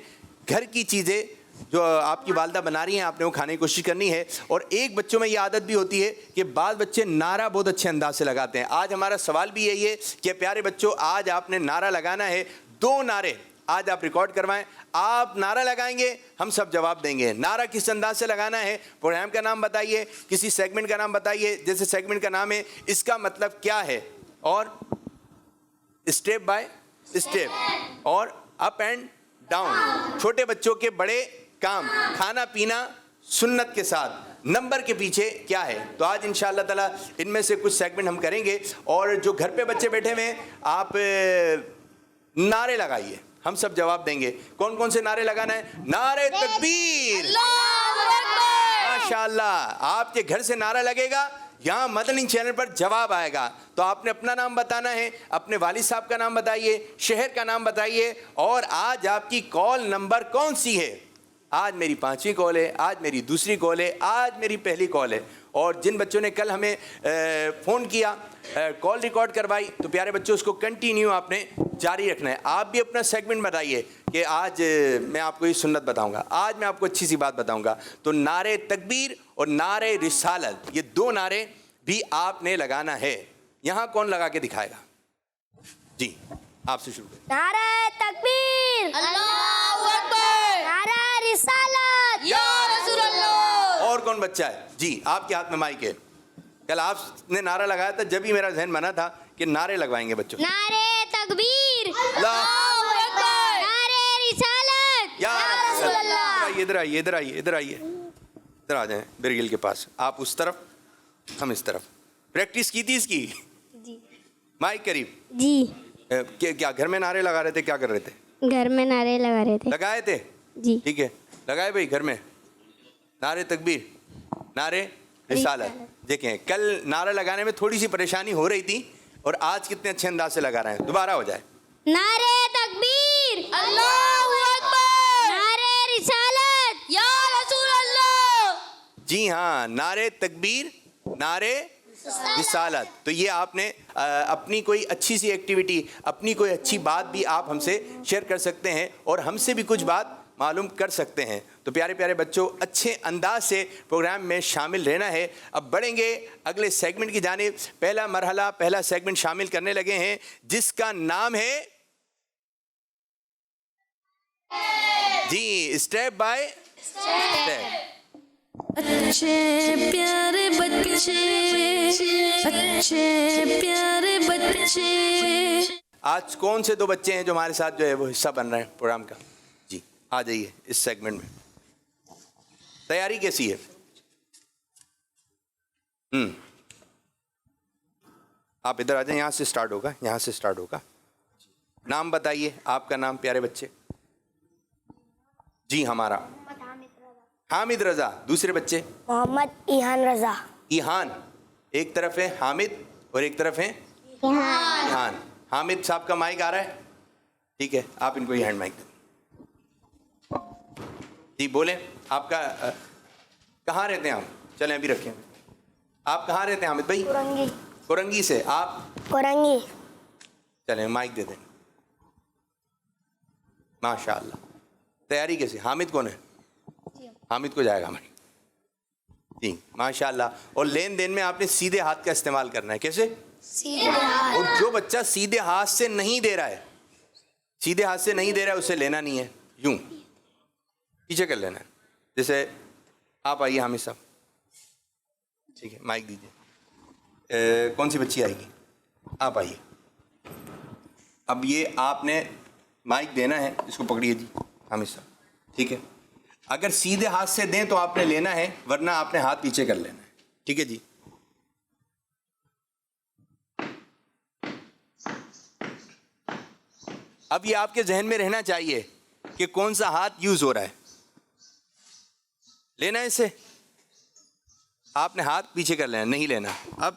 Speaker 5: گھر کی چیزیں جو آپ کی والدہ بنا رہی ہیں آپ نے وہ کھانے کی کوشش کرنی ہے. اور ایک بچوں میں یہ عادت بھی ہوتی ہے کہ بعض بچے نعرہ بہت اچھے انداز سے لگاتے ہیں. آج ہمارا سوال بھی یہی ہے کہ پیارے بچوں آج آپ نے نعرہ لگانا ہے. 2 نعرے آج آپ ریکارڈ کروائیں. آپ نعرہ لگائیں گے, ہم سب جواب دیں گے. نعرہ کس انداز سے لگانا ہے؟ پروگرام کا نام بتائیے, کسی سیگمنٹ کا نام بتائیے. جیسے سیگمنٹ کا نام ہے اس کا مطلب کیا ہے, اور اسٹیپ بائی اسٹیپ, اور اپ اینڈ ڈاؤن, چھوٹے بچوں کے بڑے کام, کھانا پینا سنت کے ساتھ, نمبر کے پیچھے کیا ہے. تو آج انشاءاللہ تعالی ان میں سے کچھ سیگمنٹ ہم کریں گے. اور جو گھر پہ بچے بیٹھے ہوئے ہیں آپ نعرے لگائیے, ہم سب جواب دیں گے. کون کون سے نعرے لگانا ہے؟ نعرے تکبیر, ماشاءاللہ. آپ کے گھر سے نعرہ لگے گا, یہاں مدنی چینل پر جواب آئے گا. تو آپ نے اپنا نام بتانا ہے, اپنے والد صاحب کا نام بتائیے, شہر کا نام بتائیے, اور آج آپ کی کال نمبر کون سی ہے. آج میری 5ویں کال ہے, آج میری 2ری کال ہے, آج میری پہلی کال ہے. اور جن بچوں نے کل ہمیں فون کیا, کال ریکارڈ کروائی, تو پیارے بچوں اس کو کنٹینیو آپ نے جاری رکھنا ہے. آپ بھی اپنا سیگمنٹ بتائیے کہ آج میں آپ کو یہ سنت بتاؤں گا, آج میں آپ کو اچھی سی بات بتاؤں گا. تو نعرے تکبیر اور نعرے رسالت, یہ 2 نعرے بھی آپ نے لگانا ہے. یہاں کون لگا کے دکھائے گا؟ جی آپ سے شروع کریں.
Speaker 2: نعرہ تکبیر, اللہ اکبر, نعرہ رسالت, یا رسول اللہ.
Speaker 5: اور کون بچہ ہے؟ جی آپ کے ہاتھ میں مائک ہے. کل آپ نے نعرہ لگایا تھا, جب ہی میرا ذہن بنا تھا کہ نعرے لگوائیں گے بچوں.
Speaker 2: نعرے تکبیر,
Speaker 5: اللہ
Speaker 2: اکبر, نعرے رسالت,
Speaker 5: یا
Speaker 2: رسول اللہ.
Speaker 5: ادھر آئیے, ادھر آئیے, ادھر آئیے, ادھر آ جائیں برگل کے پاس. آپ اس طرف, ہم اس طرف. پریکٹس کی تھی اس کی؟
Speaker 2: جی
Speaker 5: مائک قریب.
Speaker 2: جی
Speaker 5: کیا گھر میں نعرے لگا رہے تھے, کیا کر رہے تھے؟
Speaker 2: گھر میں نعرے لگا رہے تھے.
Speaker 5: لگائے تھے؟
Speaker 2: جی
Speaker 5: ٹھیک ہے, لگائے بھائی گھر میں نعرے تکبیر, نعرے رسالت. دیکھیں کل نعرہ لگانے میں تھوڑی سی پریشانی ہو رہی تھی, اور آج کتنے اچھے انداز سے لگا رہے ہیں. دوبارہ ہو جائے.
Speaker 2: نعرے تکبیر, اللہ اکبر, نعرے رسالت, یا رسول اللہ.
Speaker 5: جی ہاں, نعرے تکبیر, نعرے رسالت. تو یہ آپ نے اپنی کوئی اچھی سی ایکٹیویٹی, اپنی کوئی اچھی بات بھی آپ ہم سے شیئر کر سکتے ہیں, اور ہم سے بھی کچھ بات معلوم کر سکتے ہیں. تو پیارے پیارے بچوں, اچھے انداز سے پروگرام میں شامل رہنا ہے. اب بڑھیں گے اگلے سیگمنٹ کی جانب. پہلا مرحلہ, پہلا سیگمنٹ شامل کرنے لگے ہیں, جس کا نام ہے جی اسٹیپ بائی اسٹیپ.
Speaker 3: اچھے پیارے بچے, اچھے پیارے بچے.
Speaker 5: آج کون سے دو بچے ہیں جو ہمارے ساتھ جو ہے وہ حصہ بن رہے ہیں پروگرام کا؟ جی آ جائیے اس سیگمنٹ میں. تیاری کیسی ہے؟ آپ ادھر آ جائیں, یہاں سے سٹارٹ ہوگا, یہاں سے سٹارٹ ہوگا. نام بتائیے, آپ کا نام پیارے بچے. جی ہمارا حامد رضا. دوسرے بچے؟
Speaker 2: محمد ایحان رضا.
Speaker 5: ایحان. ایک طرف ہے حامد اور ایک طرف ہے ایحان. حامد صاحب کا مائک آ رہا ہے؟ ٹھیک ہے, آپ ان کو یہ ہینڈ مائک دیں. جی بولیں, آپ کا کہاں رہتے ہیں آپ؟ چلیں ابھی رکھیں. آپ کہاں رہتے ہیں حامد بھائی؟
Speaker 2: کورنگی.
Speaker 5: کورنگی سے. آپ؟
Speaker 2: کورنگی.
Speaker 5: چلیں مائک دے دیں. ماشاء اللہ. تیاری کیسی؟ حامد کون ہے؟ حامد کو جائے گا ہماری. جی ماشاء اللہ. اور لین دین میں آپ نے سیدھے ہاتھ کا استعمال کرنا ہے. کیسے؟ اور جو بچہ سیدھے ہاتھ سے نہیں دے رہا ہے, سیدھے ہاتھ سے نہیں دے رہا ہے, اسے لینا نہیں ہے, یوں پیچھے کر لینا ہے. جیسے آپ آئیے حامد صاحب. ٹھیک ہے, مائک دیجیے. کون سی بچی آئے گی؟ آپ آئیے. اب یہ آپ نے مائک دینا ہے, اس کو پکڑیے جی حامد صاحب. ٹھیک ہے, اگر سیدھے ہاتھ سے دیں تو آپ نے لینا ہے, ورنہ آپ نے ہاتھ پیچھے کر لینا ہے. ٹھیک ہے جی. اب یہ آپ کے ذہن میں رہنا چاہیے کہ کون سا ہاتھ یوز ہو رہا ہے. لینا ہے اسے, آپ نے ہاتھ پیچھے کر لینا, نہیں لینا. اب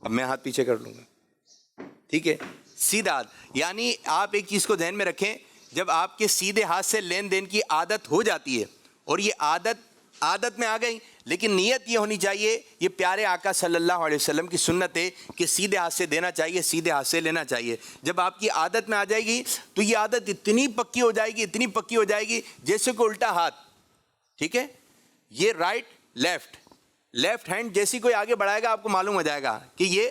Speaker 5: میں ہاتھ پیچھے کر لوں گا. ٹھیک ہے, سیدھا ہاتھ. یعنی آپ ایک چیز کو ذہن میں رکھیں, جب آپ کے سیدھے ہاتھ سے لین دین کی عادت ہو جاتی ہے, اور یہ عادت میں آ گئی, لیکن نیت یہ ہونی چاہیے, یہ پیارے آقا صلی اللہ علیہ وسلم کی سنت ہے کہ سیدھے ہاتھ سے دینا چاہیے, سیدھے ہاتھ سے لینا چاہیے. جب آپ کی عادت میں آ جائے گی تو یہ عادت اتنی پکی ہو جائے گی, اتنی پکی ہو جائے گی جیسے کوئی الٹا ہاتھ. ٹھیک ہے, یہ رائٹ لیفٹ ہینڈ جیسی کوئی آگے بڑھائے گا, آپ کو معلوم ہو جائے گا کہ یہ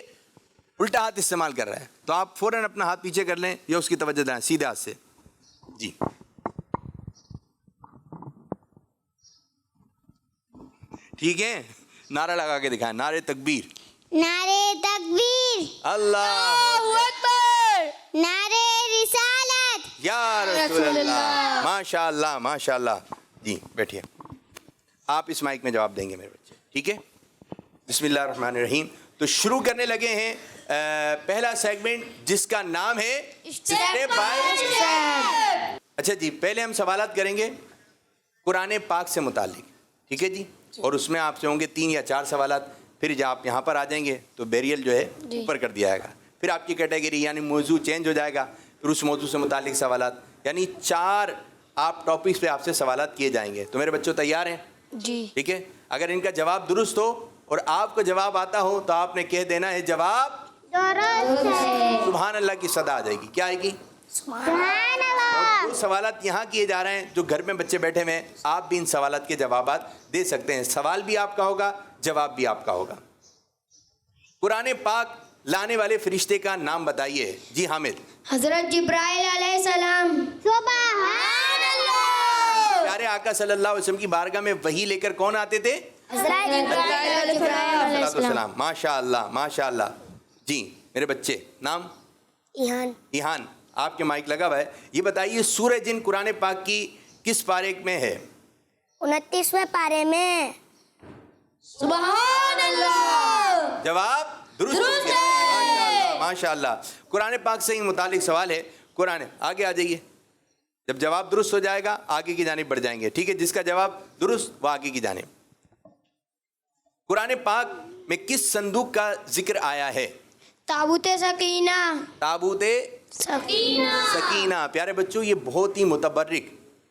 Speaker 5: الٹا ہاتھ استعمال کر رہا ہے. تو آپ فوراً اپنا ہاتھ پیچھے کر لیں یا اس کی توجہ دیں سیدھے ہاتھ سے. جی ٹھیک ہے, نعرہ لگا کے دکھائیں. نعرے تکبیر,
Speaker 2: نعرے تکبیر,
Speaker 5: اللہ
Speaker 2: اکبر, نعرے رسالت,
Speaker 5: یا رسول اللہ. ماشاء اللہ ماشاء اللہ. جی بیٹھیے, آپ اس مائک میں جواب دیں گے میرے بچے. ٹھیک ہے, بسم اللہ الرحمن الرحیم. تو شروع کرنے لگے ہیں پہلا سیگمنٹ, جس کا نام ہے اسٹیپ بائی اسٹیپ. اچھا جی, پہلے ہم سوالات کریں گے قرآن پاک سے متعلق. ٹھیک ہے جی, اور اس میں آپ سے ہوں گے 3 یا 4 سوالات. پھر جب آپ یہاں پر آ جائیں گے تو بیریل جو ہے اوپر کر دیا جائے گا. پھر آپ کی کیٹیگری یعنی موضوع چینج ہو جائے گا, پھر اس موضوع سے متعلق سوالات, یعنی 4 آپ ٹاپکس پہ آپ سے سوالات کیے جائیں گے. تو میرے بچوں تیار ہیں؟
Speaker 3: جی.
Speaker 5: ٹھیک ہے, اگر ان کا جواب درست ہو اور آپ کو جواب آتا ہو تو آپ نے کہہ دینا ہے جواب
Speaker 2: درست ہے.
Speaker 5: سبحان اللہ کی صدا آ جائے گی. کیا آئے گی؟
Speaker 2: سبحان اللہ.
Speaker 5: جو سوالات یہاں کیے جا رہے ہیں, جو گھر میں بچے بیٹھے ہوئے ہیں, آپ بھی ان سوالات کے جوابات دے سکتے ہیں. سوال بھی آپ کا ہوگا, جواب بھی آپ کا ہوگا. قرآن پاک لانے والے فرشتے کا نام بتائیے. جی حامد.
Speaker 2: حضرت جبرائیل علیہ السلام. سبحان اللہ.
Speaker 5: پیارے ہمارے آقا صلی اللہ علیہ وسلم کی بارگاہ میں وحی لے کر کون آتے تھے؟ السلام. ماشاء اللہ ماشاء اللہ. جی میرے بچے نام؟ ایحان. آپ کے مائک لگا ہوا ہے. یہ بتائیے سورہ جن قرآن پاک کی کس پارے میں ہے؟
Speaker 2: 29ویں پارے میں. سبحان اللہ.
Speaker 5: جواب درست ہے. ماشاء اللہ. قرآن پاک سے متعلق سوال ہے. قرآن آگے آ جائیے. جب جواب درست ہو جائے گا آگے کی جانب بڑھ جائیں گے. ٹھیک ہے، جس کا جواب درست وہ آگے کی جانب. قرآن پاک میں کس صندوق کا ذکر آیا ہے؟
Speaker 2: تابوت سکینہ.
Speaker 5: تابوت سکینہ. پیارے بچوں یہ بہت ہی متبرک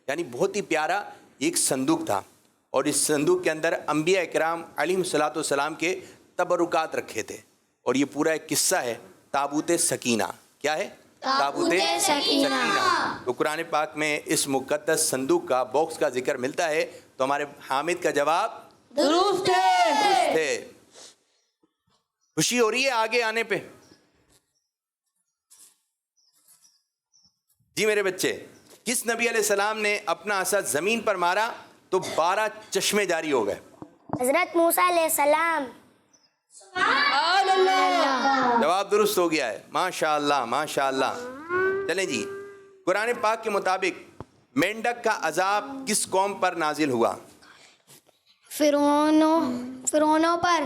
Speaker 5: یعنی بہت ہی پیارا ایک صندوق تھا، اور اس صندوق کے اندر انبیاء اکرام علیہم الصلوۃ والسلام کے تبرکات رکھے تھے، اور یہ پورا ایک قصہ ہے تابوت سکینہ. کیا ہے؟ تابوت سکینہ. تو قرآن پاک میں اس مقدس صندوق کا باکس کا ذکر ملتا ہے. تو ہمارے حامد کا جواب
Speaker 2: درست ہے.
Speaker 5: خوشی ہو رہی ہے آگے آنے پہ؟ جی میرے بچے، کس نبی علیہ السلام نے اپنا عصا زمین پر مارا تو 12 چشمے جاری ہو گئے؟
Speaker 2: حضرت موسیٰ علیہ السلام.
Speaker 5: جواب درست ہو گیا ہے. ماشاء اللہ ماشاء اللہ. چلیں جی، قرآن پاک کے مطابق مینڈک کا عذاب کس قوم پر نازل ہوا؟
Speaker 2: فرعونوں پر.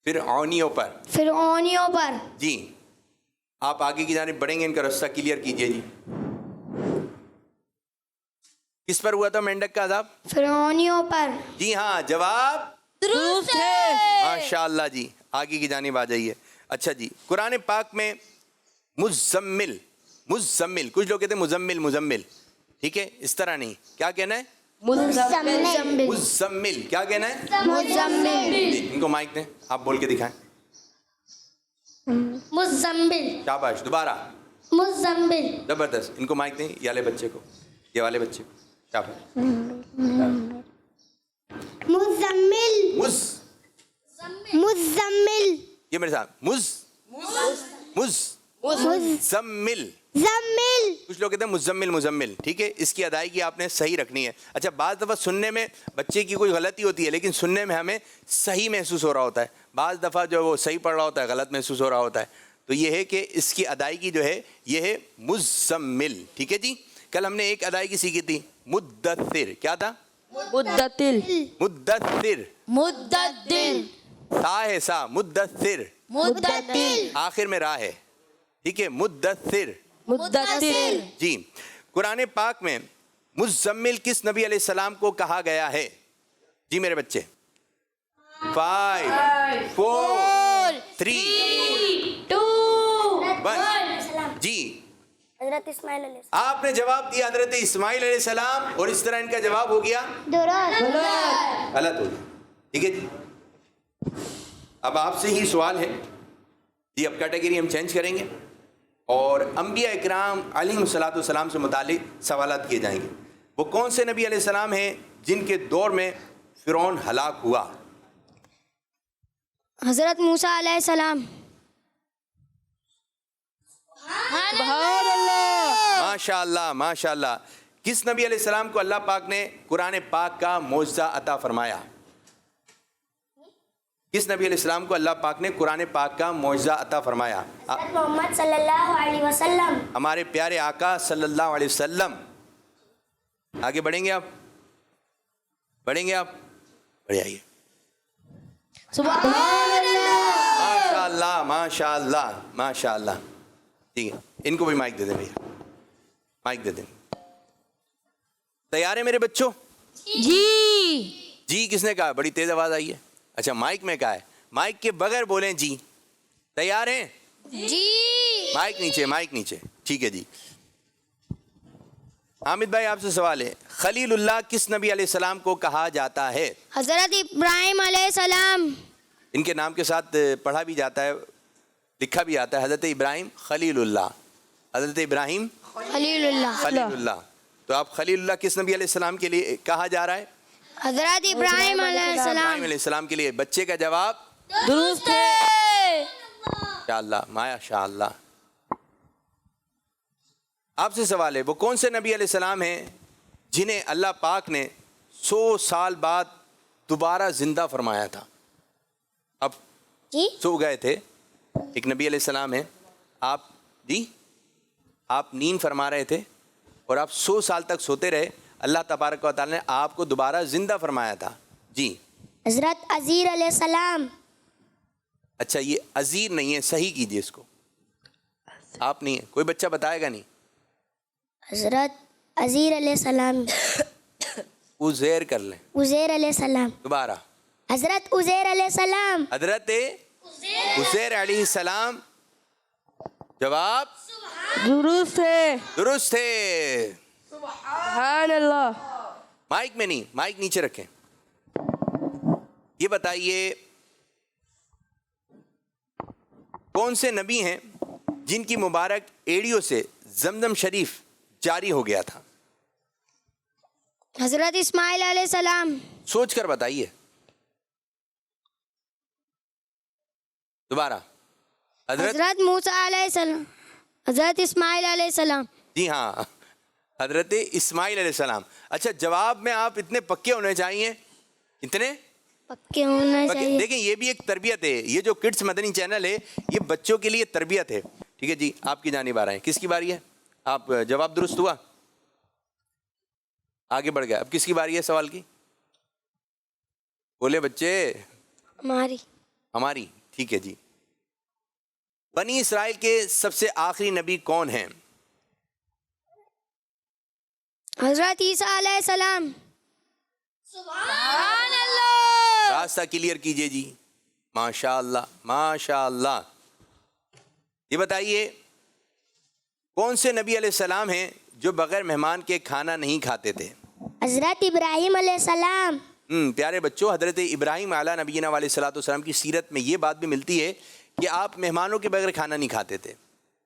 Speaker 5: فرعونیوں پر.
Speaker 2: فرعونیوں پر.
Speaker 5: جی آپ آگے کی جانب بڑھیں گے، ان کا رستہ کلیئر کیجئے. جی کس پر ہوا تھا مینڈک کا عذاب؟
Speaker 2: فرعونیوں پر.
Speaker 5: جی ہاں، جواب
Speaker 2: درست ہے.
Speaker 5: ماشاء اللہ. جی آگے کی جانب آ جائیے. اچھا جی، قرآن پاک میں مزمل کچھ لوگ کہتے ہیں مزمل. ٹھیک ہے، اس طرح نہیں. کیا کہنا ہے؟ مزمل. کیا کہنا ہے؟
Speaker 2: مزمل.
Speaker 5: ان کو مائک دیں، آپ بول کے دکھائیں.
Speaker 2: مزمل.
Speaker 5: شاباش. دوبارہ.
Speaker 2: مزمل.
Speaker 5: زبردست. ان کو مائک دیں، یہ والے بچے کو، یہ والے بچے کو. شاباش.
Speaker 2: مزمل. مزمل.
Speaker 5: یہ میرے ساتھ مزمل. کچھ لوگ کہتے ہیں مزمل. ٹھیک ہے، اس کی ادائیگی آپ نے صحیح رکھنی ہے. اچھا، بعض دفعہ سننے میں بچے کی کوئی غلطی ہوتی ہے، لیکن سننے میں ہمیں صحیح محسوس ہو رہا ہوتا ہے. بعض دفعہ جو وہ صحیح پڑھ رہا ہوتا ہے غلط محسوس ہو رہا ہوتا ہے. تو یہ ہے کہ اس کی ادائیگی جو ہے یہ ہے مزمل. ٹھیک ہے جی. کل ہم نے ایک ادائیگی سیکھی تھی مدثر. کیا تھا؟ مدثر. تا ہے سا. مدثر. آخر میں راہ ہے. ٹھیک ہے، مدثر. جی قرآن پاک میں مزمل کس نبی علیہ السلام کو کہا گیا ہے؟ جی میرے بچے، 5 4 3 2 1. جی
Speaker 2: حضرت اسماعیل علیہ السلام.
Speaker 5: آپ نے جواب دیا حضرت اسماعیل علیہ السلام، اور اس طرح ان کا جواب ہو گیا غلط ہو گیا. ٹھیک ہے جی. اب آپ سے ہی سوال ہے جی. اب کیٹیگری ہم چینج کریں گے اور انبیاء اکرام علیہم الصلوۃ والسلام سے متعلق سوالات کیے جائیں گے. وہ کون سے نبی علیہ السلام ہیں جن کے دور میں فرعون ہلاک ہوا؟
Speaker 2: حضرت موسیٰ علیہ السلام.
Speaker 5: ماشاء اللہ ماشاء اللہ. کس نبی علیہ السلام کو اللہ پاک نے قرآن پاک کا معجزہ عطا فرمایا؟ کس نبی علیہ السلام کو اللہ پاک نے قرآن پاک کا معجزہ عطا فرمایا؟
Speaker 2: محمد صلی اللہ علیہ وسلم.
Speaker 5: ہمارے پیارے آقا صلی اللہ علیہ وسلم. آگے بڑھیں گے آپ؟ بڑھیں آئیے. ماشاء اللہ ماشاء اللہ ماشاء اللہ. ٹھیک ہے، ان کو بھی مائک دے دیں بھیا، مائک دے دیں. تیار ہے میرے بچوں؟ جی کس نے کہا؟ بڑی تیز آواز آئی ہے. اچھا مائک میں کہا ہے، مائک کے بغیر بولیں جی. تیار ہیں؟ مائک نیچے. ٹھیک ہے جی. حامد بھائی آپ سے سوال ہے، خلیل اللہ کس نبی علیہ السلام کو کہا جاتا ہے؟
Speaker 2: حضرت ابراہیم علیہ السلام.
Speaker 5: ان کے نام کے ساتھ پڑھا بھی جاتا ہے، لکھا بھی آتا ہے حضرت ابراہیم خلیل اللہ. حضرت ابراہیم
Speaker 2: خلیل
Speaker 5: اللہ. تو آپ خلیل اللہ کس نبی علیہ السلام کے لیے کہا جا رہا ہے؟
Speaker 2: حضرت ابراہیم علیہ السلام.
Speaker 5: ابراہیم علیہ السلام کے لیے. بچے کا جواب
Speaker 2: درست ہے.
Speaker 5: ماشاء اللہ ماشاء اللہ. آپ سے سوال ہے وہ کون سے نبی علیہ السلام ہیں جنہیں اللہ پاک نے 100 سال بعد دوبارہ زندہ فرمایا تھا؟ اب
Speaker 2: جی
Speaker 5: سو گئے تھے، ایک نبی علیہ السلام ہیں، آپ نیند فرما رہے تھے اور آپ 100 سال تک سوتے رہے، اللہ تبارک و تعالی نے آپ کو دوبارہ زندہ فرمایا تھا. جی
Speaker 2: حضرت عزیر علیہ السلام.
Speaker 5: اچھا یہ عزیر نہیں ہے، صحیح کیجئے اس کو. آپ نہیں ہے، کوئی بچہ بتائے گا نہیں.
Speaker 2: حضرت عزیر علیہ السلام.
Speaker 5: عزیر کر لیں
Speaker 2: عزیر علیہ السلام.
Speaker 5: دوبارہ.
Speaker 2: حضرت عزیر علیہ السلام.
Speaker 5: حضرت عزیر علیہ السلام. جواب
Speaker 6: درست ہے.
Speaker 5: درست ہے.
Speaker 6: سبحان اللہ.
Speaker 5: مائک میں نہیں، مائک نیچے رکھیں. یہ بتائیے کون سے نبی ہیں جن کی مبارک ایڑیوں سے زمزم شریف جاری ہو گیا تھا؟
Speaker 2: حضرت اسماعیل علیہ السلام.
Speaker 5: سوچ کر بتائیے. دوبارہ.
Speaker 2: حضرت موسیٰ علیہ السلام. حضرت اسماعیل علیہ السلام.
Speaker 5: جی ہاں، حضرت اسماعیل علیہ السلام. اچھا جواب میں آپ اتنے پکے ہونے چاہیے. اتنے
Speaker 2: پکے ہونا چاہیے.
Speaker 5: دیکھیں یہ بھی ایک تربیت ہے. یہ جو کڈس مدنی چینل ہے یہ بچوں کے لیے تربیت ہے. ٹھیک ہے جی، آپ کی جانب آ رہے ہیں. کس کی باری ہے؟ آپ جواب درست ہوا، آگے بڑھ گیا. اب کس کی باری ہے سوال کی؟ بولے بچے. ہماری. ٹھیک ہے جی. بنی اسرائیل کے سب سے آخری نبی کون ہیں؟
Speaker 2: حضرت عیسیٰ علیہ السلام.
Speaker 3: سبحان اللہ.
Speaker 5: راستہ کلیئر کیجئے جی. ماشاء اللہ ماشاء اللہ. یہ بتائیے کون سے نبی علیہ السلام ہیں جو بغیر مہمان کے کھانا نہیں کھاتے تھے؟
Speaker 2: حضرت ابراہیم علیہ السلام.
Speaker 5: پیارے بچوں، حضرت ابراہیم علیہ نبینا علیہ الصلوۃ والسلام کی سیرت میں یہ بات بھی ملتی ہے کہ آپ مہمانوں کے بغیر کھانا نہیں کھاتے تھے،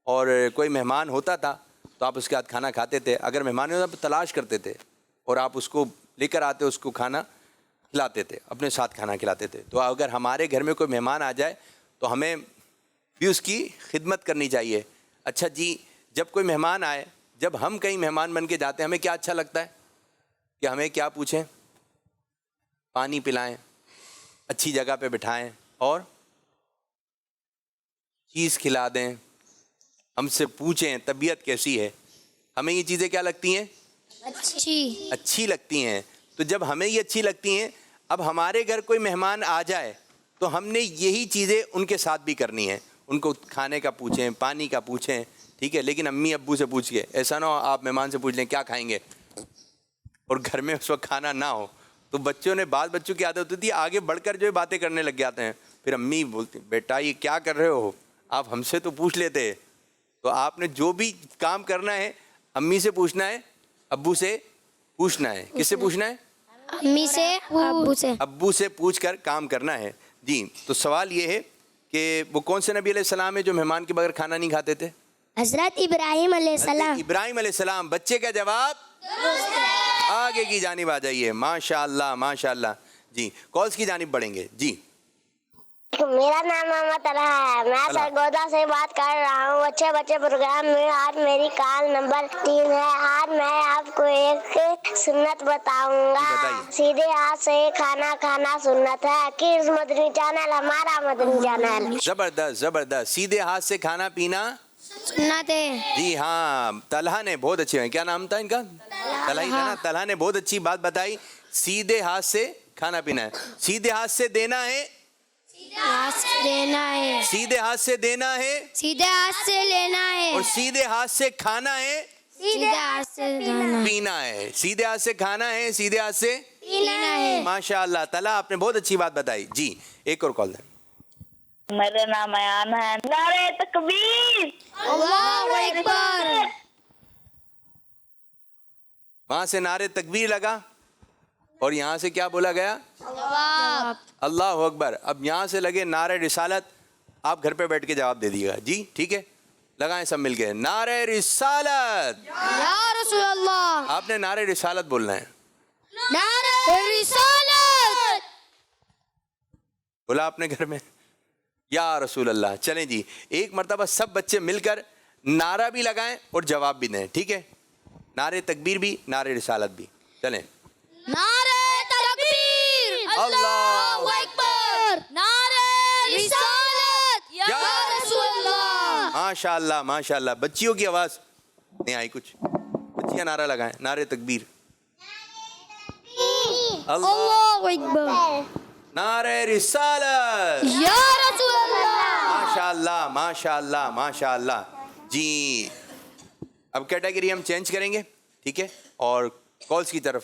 Speaker 5: اور کوئی مہمان ہوتا تھا تو آپ اس کے ہاتھ کھانا کھاتے تھے. اگر مہمان ہوتا تو تلاش کرتے تھے اور آپ اس کو لے کر آتے، اس کو کھانا کھلاتے تھے، اپنے ساتھ کھانا کھلاتے تھے. تو اگر ہمارے گھر میں کوئی مہمان آ جائے تو ہمیں بھی اس کی خدمت کرنی چاہیے. اچھا جی، جب کوئی مہمان آئے، جب ہم کہیں مہمان بن کے جاتے ہیں ہمیں کیا اچھا لگتا ہے کہ ہمیں کیا پوچھیں؟ پانی پلائیں، اچھی جگہ پہ بٹھائیں اور چیز کھلا دیں، ہم سے پوچھیں طبیعت کیسی ہے. ہمیں یہ چیزیں کیا لگتی ہیں؟ اچھی لگتی ہیں. تو جب ہمیں یہ اچھی لگتی ہیں، اب ہمارے گھر کوئی مہمان آ جائے تو ہم نے یہی چیزیں ان کے ساتھ بھی کرنی ہیں. ان کو کھانے کا پوچھیں، پانی کا پوچھیں. ٹھیک ہے، لیکن امی ابو سے پوچھ کے، ایسا نہ ہو آپ مہمان سے پوچھ لیں کیا کھائیں گے اور گھر میں اس وقت کھانا نہ ہو. تو بچوں نے، بعض بچوں کی عادت ہوتی تھی آگے بڑھ کر جو باتیں کرنے لگ جاتے ہیں. پھر امی بولتی بیٹا یہ کیا کر رہے ہو، آپ ہم سے تو پوچھ لیتے. تو آپ نے جو بھی کام کرنا ہے امی سے پوچھنا ہے، ابو سے پوچھنا ہے. کس سے پوچھنا ہے؟
Speaker 2: امی سے، ابو سے.
Speaker 5: ابو سے پوچھ کر کام کرنا ہے. جی تو سوال یہ ہے کہ وہ کون سے نبی علیہ السلام ہے جو مہمان کے بغیر کھانا نہیں کھاتے تھے؟
Speaker 2: حضرت ابراہیم علیہ السلام.
Speaker 5: ابراہیم علیہ السلام. بچے کا جواب آگے کی جانب آ جائیے. ماشاء اللہ ماشاء اللہ. جی کالز کی جانب بڑھیں گے. جی
Speaker 2: میرا نام محمد طلحہ ہے، میں سرگودا سے بات کر رہا ہوں. اچھے بچے پروگرام میں آج میری کال نمبر 3 ہے. آج میں آپ کو ایک سنت بتاؤں گا. سیدھے ہاتھ سے کھانا کھانا سنت ہے. کس مدنی چینل؟ ہمارا مدنی چینل.
Speaker 5: زبردست زبردست. سیدھے ہاتھ سے کھانا پینا
Speaker 2: سنت ہے.
Speaker 5: جی ہاں، طلحہ نے بہت اچھے، کیا نام تھا ان کا؟ طلحہ ہی تھا نا. طلحہ نے بہت اچھی بات بتائی. سیدھے ہاتھ سے کھانا پینا ہے، سیدھے ہاتھ سے دینا ہے،
Speaker 2: دینا ہے،
Speaker 5: سیدھے ہاتھ سے دینا ہے،
Speaker 2: سیدھے ہاتھ سے لینا ہے،
Speaker 5: اور سیدھے ہاتھ سے کھانا ہے،
Speaker 2: سیدھے ہاتھ سے
Speaker 5: پینا ہے. سیدھے ہاتھ سے کھانا ہے، سیدھے ہاتھ سے
Speaker 2: پینا ہے.
Speaker 5: ماشاء اللہ. طلحہ آپ نے بہت اچھی بات بتائی. جی ایک اور کال دیں.
Speaker 6: میرا نام ایان ہے. نعرہ تکبیر.
Speaker 2: اللہ اکبر.
Speaker 5: وہاں سے نعرے تکبیر لگا اور یہاں سے کیا بولا گیا؟ اللہ اکبر. اب یہاں سے لگے نعرہ رسالت. آپ گھر پہ بیٹھ کے جواب دے دیے گا. جی ٹھیک ہے، لگائیں سب مل کے نعرہ رسالت.
Speaker 2: یا رسول اللہ.
Speaker 5: آپ نے نعرہ رسالت بولنا ہے.
Speaker 2: نعرہ رسالت.
Speaker 5: بولا آپ نے گھر میں یا رسول اللہ. چلیں جی ایک مرتبہ سب بچے مل کر نعرہ بھی لگائیں اور جواب بھی دیں, ٹھیک ہے؟ نعرے تکبیر بھی, نعرے رسالت بھی. چلیں.
Speaker 3: نعرے تکبیر
Speaker 5: اللہ
Speaker 3: اکبر, نعرے رسالت یا رسول اللہ.
Speaker 5: ماشاء اللہ ماشاء اللہ. بچیوں کی آواز نہیں آئی کچھ, بچیاں نعرہ لگائیں. نعرے تکبیر, اللہ
Speaker 3: اکبر,
Speaker 5: نعرے رسالت
Speaker 3: یا رسول اللہ.
Speaker 5: ماشاء اللہ ماشاء اللہ ماشاء اللہ. جی اب کیٹیگری ہم چینج کریں گے, ٹھیک ہے, اور کالز کی طرف.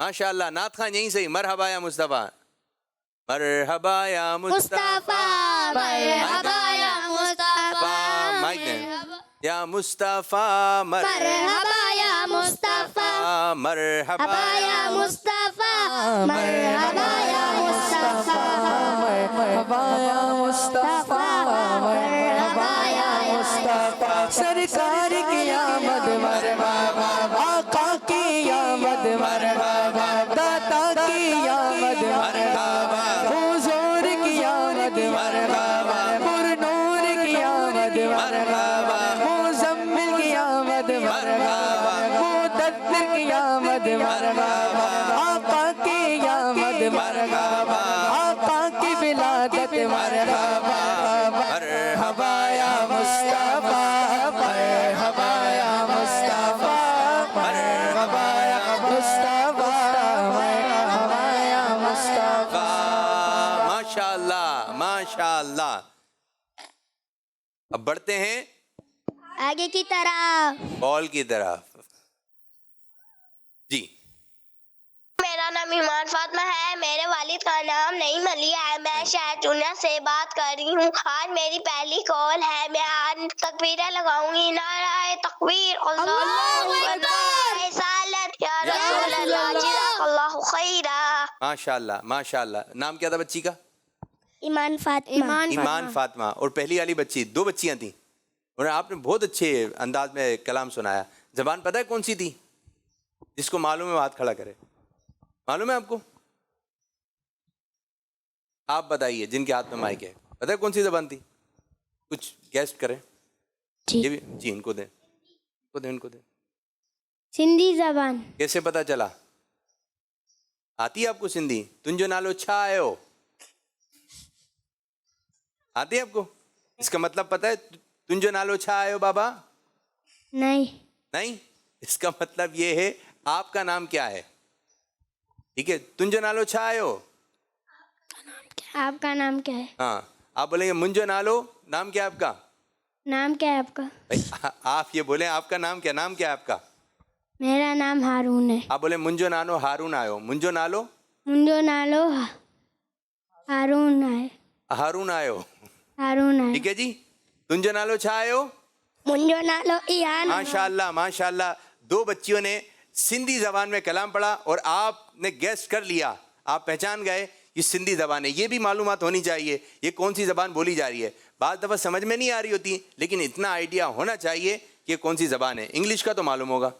Speaker 5: ماشاء اللہ. نعت خان یہیں سے مرحبا یا مصطفیٰ, مرحبا یا
Speaker 3: مصطفیٰ, مرحبا یا مصطفیٰ,
Speaker 5: مائک دیں. یا مصطفیٰ
Speaker 3: مرحبا یا مصطفیٰ,
Speaker 5: مرحبا
Speaker 3: یا مصطفیٰ, مرحبا یا مصطفیٰ,
Speaker 4: مرحبا یا مصطفیٰ,
Speaker 3: مرحبا یا مصطفیٰ.
Speaker 4: سرکار کی آمد مرحبا, آقا کی آمد مرحبا, داتا کی آمد مرحبا, حضور کی آمد مرحبا, پر نور کی آمد مرحبا, مزمل کی آمد مرحبا, مدثر کی آمد مرحبا, آقا کی آمد مرحبا, آقا کی ولادت مرحبا, مرحبا یا مصطفیٰ, مرحبا یا مصطفیٰ, مرحبا یا مصطفیٰ, مرحبا یا مصطفیٰ.
Speaker 5: ماشاء اللہ ماشاء اللہ. اب بڑھتے ہیں
Speaker 2: آگے کی طرف.
Speaker 5: کال کی طرف. جی
Speaker 2: میرا نام ایمان فاطمہ ہے. میرے والد کا نام نعیم علی ہے. میں شہر چونیا سے بات کر رہی ہوں. آج میری پہلی کال ہے. میں آج تکبیریں لگاؤں گی. نعرہ تکبیر, اللہ اکبر, رسالت یا رسول اللہ, جزاک اللہ خیرا.
Speaker 5: ماشاء اللہ ماشاء اللہ. نام کیا تھا بچی کا؟
Speaker 2: ایمان فاطمہ.
Speaker 5: ایمان فاطمہ. اور پہلی والی بچی, دو بچیاں تھیں, اور آپ نے بہت اچھے انداز میں کلام سنایا. زبان پتہ ہے کون سی تھی؟ جس کو معلوم ہے ہاتھ کھڑا کرے. معلوم ہے آپ کو؟ آپ بتائیے جن کے ہاتھ میں مائک ہے, پتہ ہے کون سی زبان تھی؟ کچھ گیسٹ کریں. یہ بھی جی, ان کو دیں, ان کو دیں.
Speaker 2: سندھی زبان.
Speaker 5: کیسے پتہ چلا؟ آتی ہے آپ کو سندھی؟ تنجو نالو چھا آئے ہو, آتی ہے آپ کو؟ اس کا مطلب پتہ ہے تنجو نالو چھا آئے ہو بابا؟ نہیں, اس کا مطلب یہ ہے آپ کا نام کیا ہے. ٹھیک ہے, تنجو نالو چھا آئے ہو,
Speaker 2: آپ کا نام کیا ہے؟
Speaker 5: ہاں آپ بولیں گے منجو نالو, نام کیا ہے آپ کا؟
Speaker 2: نام کیا ہے آپ کا؟
Speaker 5: آپ یہ بولیں آپ کا نام کیا, نام کیا ہے آپ کا؟
Speaker 2: میرا نام ہارون ہے.
Speaker 5: آپ بولیں منجو نالو ہارون آئے ہو, منجو نالو
Speaker 2: منجو نالو ہارون ہے.
Speaker 5: ہارون آئے ہو,
Speaker 2: ہارون ہے.
Speaker 5: ٹھیک ہے جی. تنجو نالو چھا آئے ہو؟
Speaker 2: منجو نالو ایان.
Speaker 5: ماشاء اللہ ماشاء اللہ. دو بچیوں نے سندھی زبان میں کلام پڑھا اور آپ نے گیس کر لیا, آپ پہچان گئے یہ سندھی زبان ہے. یہ بھی معلومات ہونی چاہیے یہ کون سی زبان بولی جا رہی ہے. بعض دفعہ سمجھ میں نہیں آ رہی ہوتی, لیکن اتنا آئیڈیا ہونا چاہیے کہ یہ کون سی زبان ہے. انگلش کا تو معلوم ہوگا,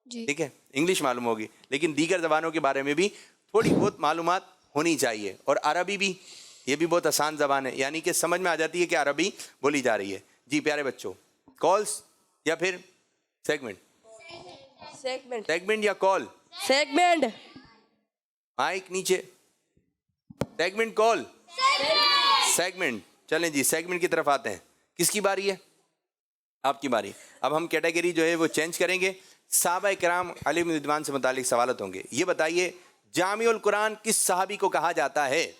Speaker 5: ٹھیک ہے, انگلش معلوم ہوگی, لیکن دیگر زبانوں کے بارے میں بھی تھوڑی بہت معلومات ہونی چاہیے. اور عربی بھی, یہ بھی بہت آسان زبان ہے, یعنی کہ سمجھ میں آ جاتی ہے کہ عربی بولی جا رہی ہے. جی پیارے بچوں, کالس یا پھر سیگمنٹ یا کال؟
Speaker 3: سیگمنٹ.
Speaker 5: مائک نیچے. سیگمنٹ کال سیگمنٹ. چلیں جی سیگمنٹ کی طرف آتے ہیں. کس کی باری ہے؟ آپ کی باری. اب ہم کیٹیگری جو ہے وہ چینج کریں گے. صحابہ کرام علیہ رضوان سے متعلق سوالات ہوں گے. یہ بتائیے جامع القرآن کس صحابی کو کہا جاتا ہے؟